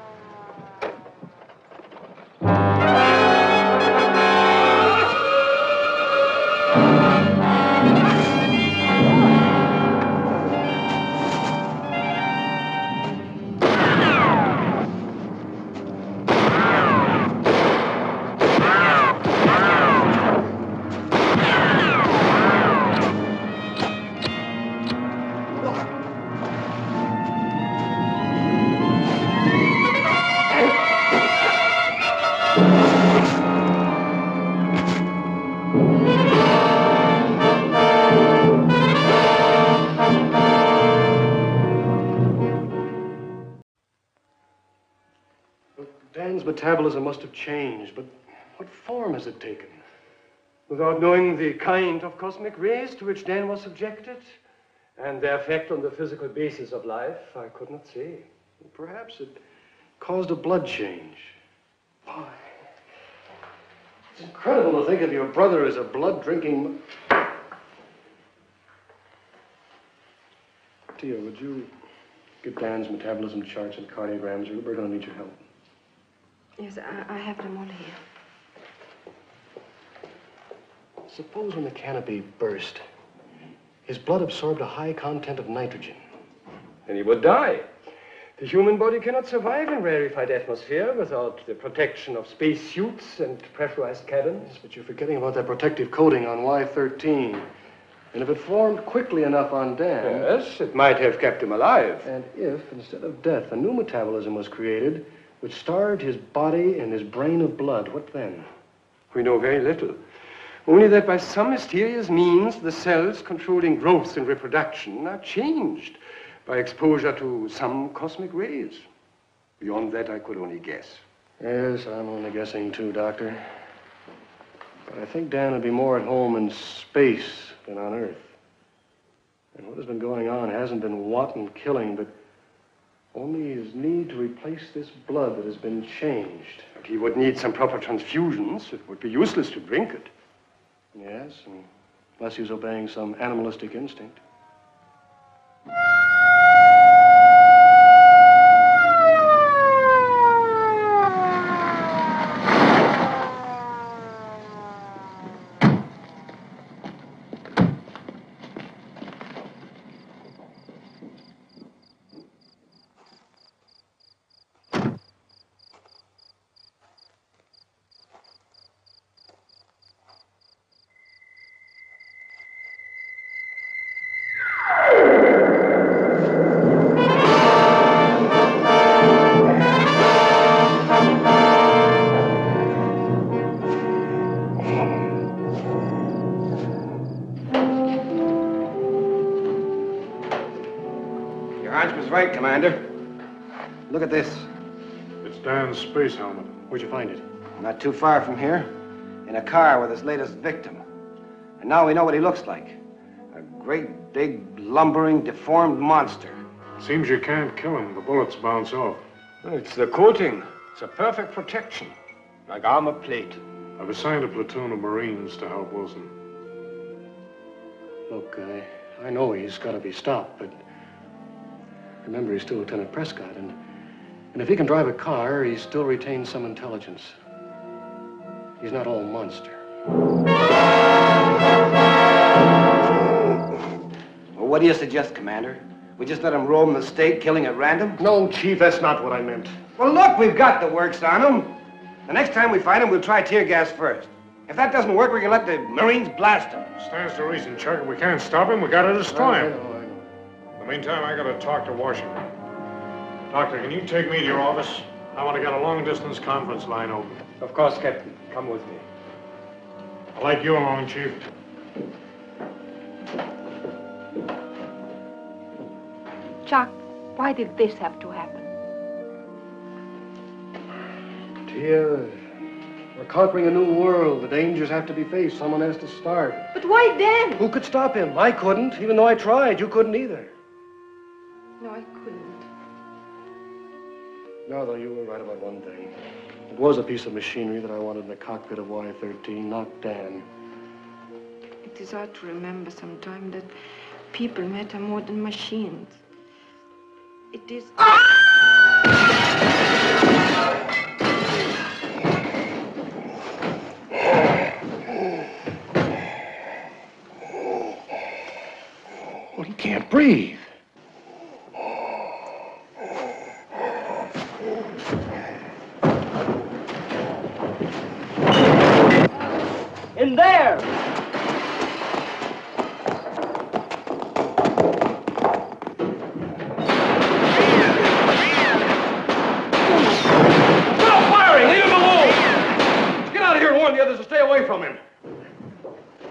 Dan's metabolism must have changed, but what form has it taken? Without knowing the kind of cosmic rays to which Dan was subjected and their effect on the physical basis of life, I could not say. Perhaps it caused a blood change. Boy, it's incredible to think of your brother as a blood-drinking... Tia, would you get Dan's metabolism charts and cardiograms? We're going to need your help. Yes, I have them all here. Suppose when the canopy burst, his blood absorbed a high content of nitrogen. And he would die. The human body cannot survive in rarefied atmosphere without the protection of space suits and pressurized cabins. Yes, but you're forgetting about that protective coating on Y13. And if it formed quickly enough on Dan... Yes, it might have kept him alive. And if, instead of death, a new metabolism was created, which starved his body and his brain of blood, what then? We know very little. Only that by some mysterious means, the cells controlling growth and reproduction are changed by exposure to some cosmic rays. Beyond that, I could only guess. Yes, I'm only guessing too, Doctor. But I think Dan would be more at home in space than on Earth. And what has been going on hasn't been wanton killing, but only his need to replace this blood that has been changed. But he would need some proper transfusions. It would be useless to drink it. Yes, unless he was obeying some animalistic instinct. right, Commander. Look at this. It's Dan's space helmet. Where'd you find it? Not too far from here. In a car with his latest victim. And now we know what he looks like. A great, big, lumbering, deformed monster. Seems you can't kill him. The bullets bounce off. It's the coating. It's a perfect protection. Like armor plate. I've assigned a platoon of Marines to help Wilson. Look, I know he's got to be stopped, but remember, he's still Lieutenant Prescott, and if he can drive a car, he still retains some intelligence. He's not all monster. Well, what do you suggest, Commander? We just let him roam the state, killing at random? No, Chief, that's not what I meant. Well, look, we've got the works on him. The next time we find him, we'll try tear gas first. If that doesn't work, we can let the Marines blast him. Stands to reason, Chuck. If we can't stop him, we gotta destroy him. In the meantime, I gotta talk to Washington. Doctor, can you take me to your office? I want to get a long-distance conference line open. Of course, Captain. Come with me. I'd like you along, Chief. Chuck, why did this have to happen? Tia, we're conquering a new world. The dangers have to be faced. Someone has to start. But why Dan? Who could stop him? I couldn't, even though I tried. You couldn't either. No, I couldn't. No, though, you were right about one thing. It was a piece of machinery that I wanted in the cockpit of Y-13, not Dan. It is hard to remember sometimes that people matter more than machines. It is... Well, he can't breathe. In there! Stop firing! Leave him alone! Get out of here and warn the others to stay away from him.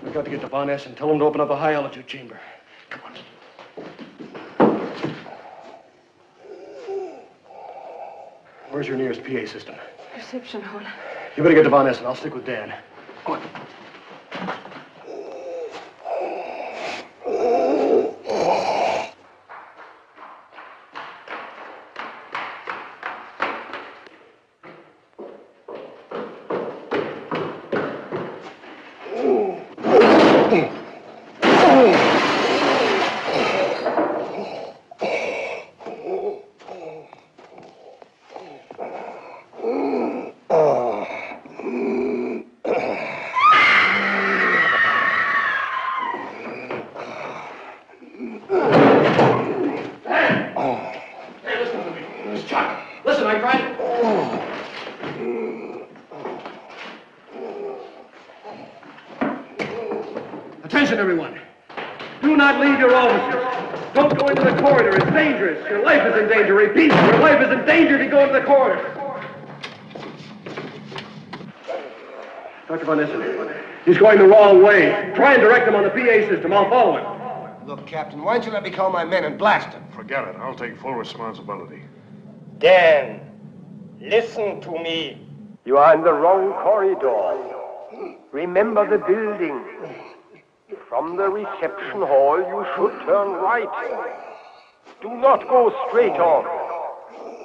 We've got to get to Von Ness and tell him to open up a high-altitude chamber. Come on. Where's your nearest PA system? Reception hall. You better get to Von Ness, and I'll stick with Dan. Go on. Attention, everyone. Do not leave your offices. Don't go into the corridor. It's dangerous. Your life is in danger. Repeat, your life is in danger if you go into the corridor. Dr. Von Essen, he's going the wrong way. Try and direct him on the PA system. I'll follow him. Look, Captain, why don't you let me call my men and blast him? Forget it. I'll take full responsibility. Dan, listen to me. You are in the wrong corridor. Remember the building. From the reception hall, you should turn right. Do not go straight on.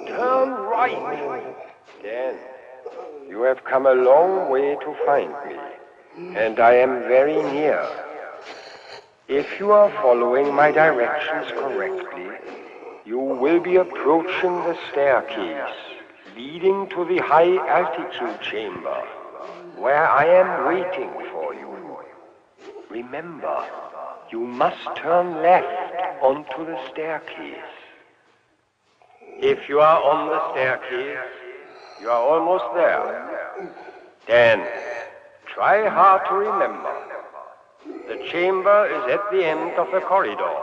Turn right. Dan, you have come a long way to find me, and I am very near. If you are following my directions correctly, you will be approaching the staircase leading to the high-altitude chamber, where I am waiting for you. Remember, you must turn left onto the staircase. If you are on the staircase, you are almost there. Then, try hard to remember. The chamber is at the end of the corridor,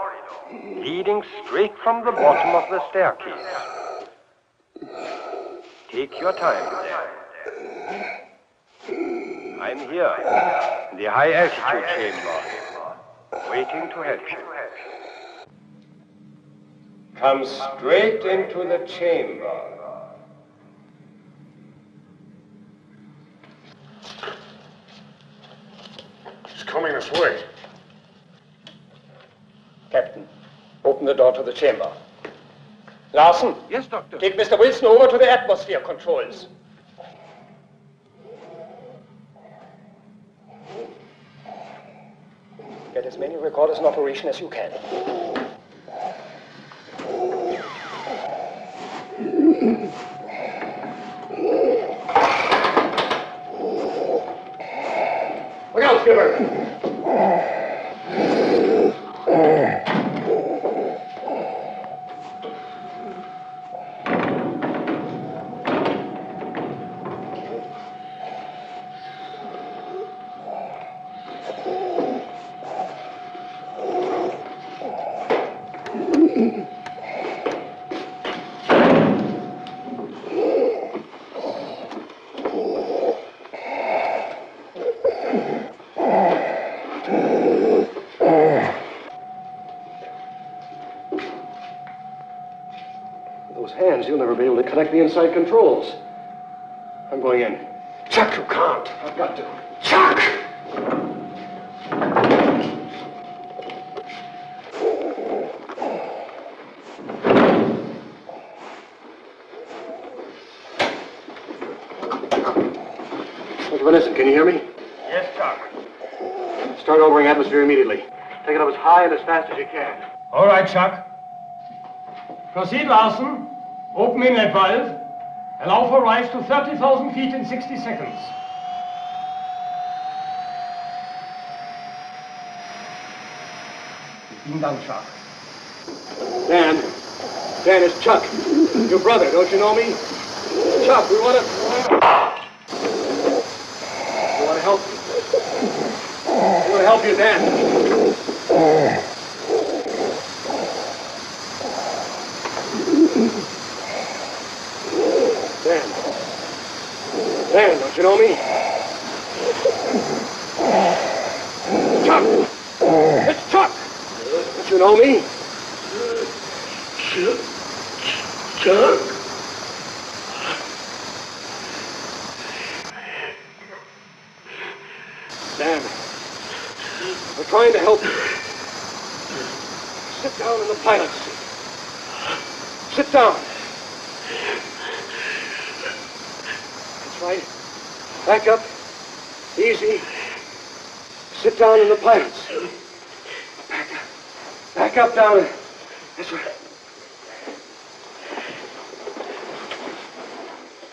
leading straight from the bottom of the staircase. Take your time there. I'm here, in the high-altitude chamber, waiting to help you. Come straight into the chamber. He's coming this way. Captain, open the door to the chamber. Larson. Yes, Doctor. Take Mr. Wilson over to the atmosphere controls. Get as many recorders in operation as you can. Look out, skipper! Those hands, you'll never be able to connect the inside controls. I'm going in. Chuck, you can't. I've got to. Chuck! Dr. Van Essen, can you hear me? Yes, Chuck. Start altering atmosphere immediately. Take it up as high and as fast as you can. All right, Chuck. Proceed, Larson. Open inlet valve. Allow for rise to 30,000 feet in 60 seconds. Beam down, Chuck. Dan, it's Chuck. Your brother, don't you know me? Chuck, we want to help you. We want to help you, Dan. Dan, don't you know me? Chuck! It's Chuck! Don't you know me? Chuck? Dan, we're trying to help you. Sit down in the pilot's seat. Sit down. That's right. Back up. Easy. Sit down in the pilot's seat. Back up, down. That's right.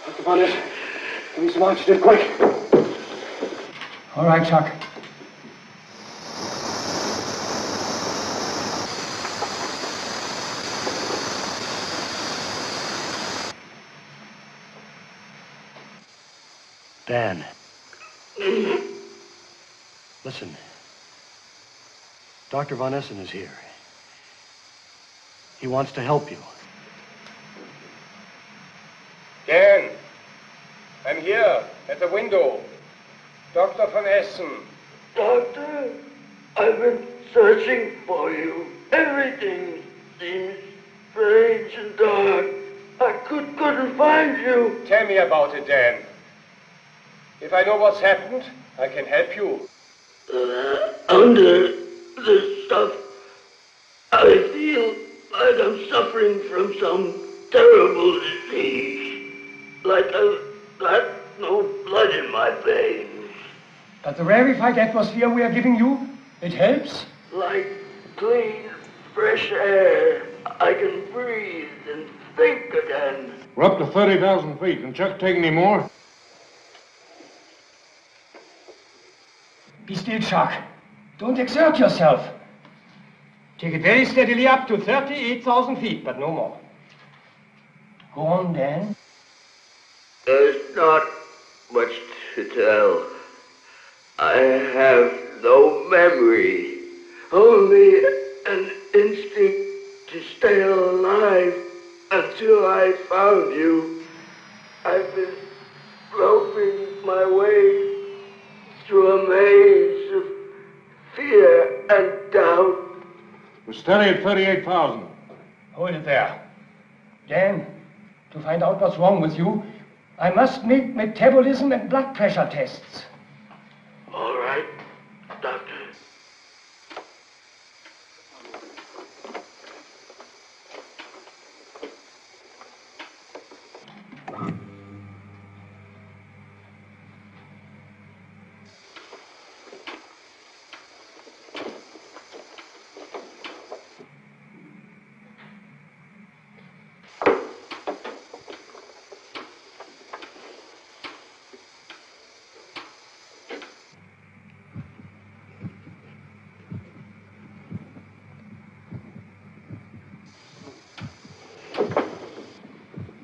Dr. Von Essen, give me some oxygen, quick. All right, Chuck. Dan. Listen. Dr. Von Essen is here. He wants to help you. Dan, I'm here at the window. Dr. Von Essen. Doctor, I've been searching for you. Everything seems strange and dark. I couldn't find you. Tell me about it, Dan. If I know what's happened, I can help you. Under this stuff, I feel like I'm suffering from some terrible disease. Like I've got no blood in my veins. But the rarefied atmosphere we are giving you, it helps? Like clean, fresh air. I can breathe and think again. We're up to 30,000 feet. Can Chuck take any more? Be still, Chuck. Don't exert yourself. Take it very steadily up to 38,000 feet, but no more. Go on, Dan. There's not much to tell. I have no memory, only an instinct to stay alive until I found you. I've been groping my way through a maze of fear and doubt. We're steady at 38,000. Hold it there. Dan, to find out what's wrong with you, I must make metabolism and blood pressure tests. All right, Doctor.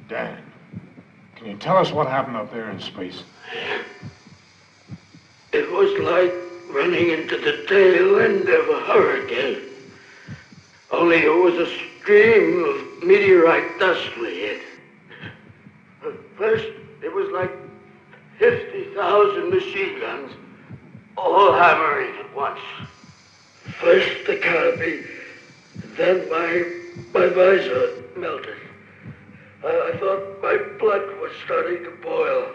Dan, can you tell us what happened up there in space? It was like running into the tail end of a hurricane. Only it was a stream of meteorite dust we hit. First, it was like 50,000 machine guns, all hammering at once. First the canopy, then my visor melted. I thought my blood was starting to boil.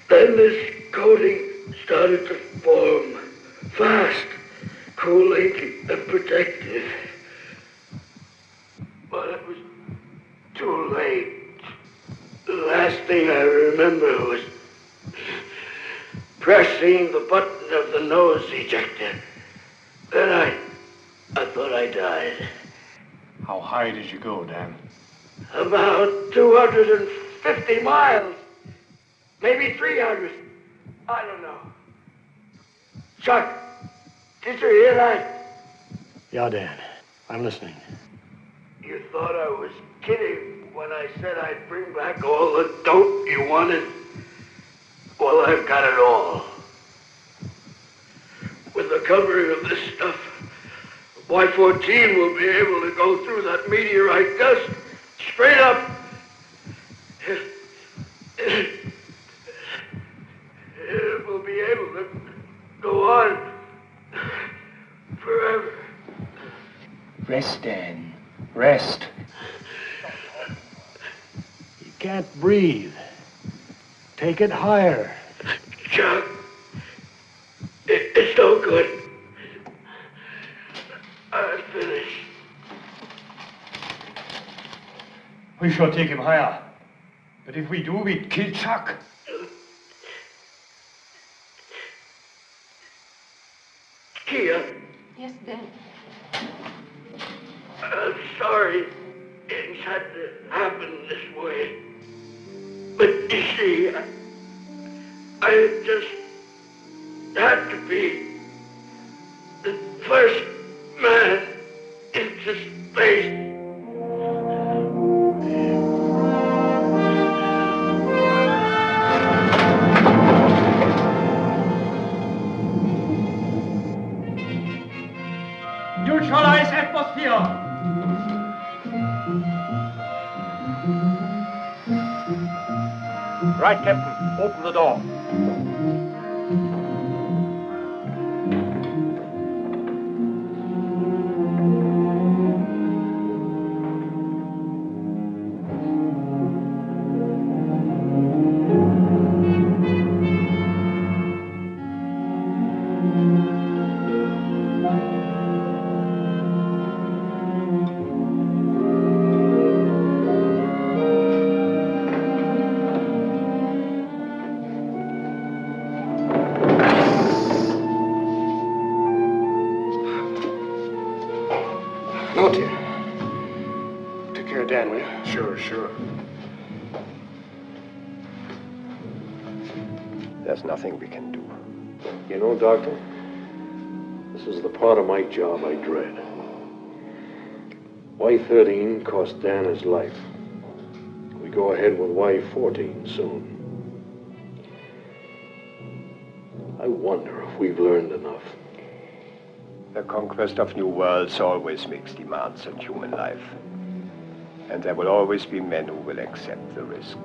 Then this coating started to form, fast, cooling and protective. But it was too late. The last thing I remember was pressing the button of the nose ejector. Then I thought I died. How high did you go, Dan? About 250 miles. Maybe 300. I don't know. Chuck, did you hear that? Yeah, Dan. I'm listening. You thought I was kidding when I said I'd bring back all the dope you wanted? Well, I've got it all. With the covering of this stuff, Y-14 will be able to go through that meteorite dust straight up. It will be able to go on forever. Rest, Dan. Rest. You can't breathe. Take it higher. Chuck, it's no good. I'm finished. We shall take him higher. But if we do, we'd kill Chuck. Kia, Yes, Dan. I'm sorry things had to happen this way. But you see, I just had to be the first man into space. Neutralize atmosphere. Right, Captain. Open the door. Note here. Take care of Dan, will you? Sure. There's nothing we can do. You know, Doctor, this is the part of my job I dread. Y-13 cost Dan his life. We go ahead with Y-14 soon. I wonder if we've learned enough. The conquest of new worlds always makes demands on human life. And there will always be men who will accept the risks.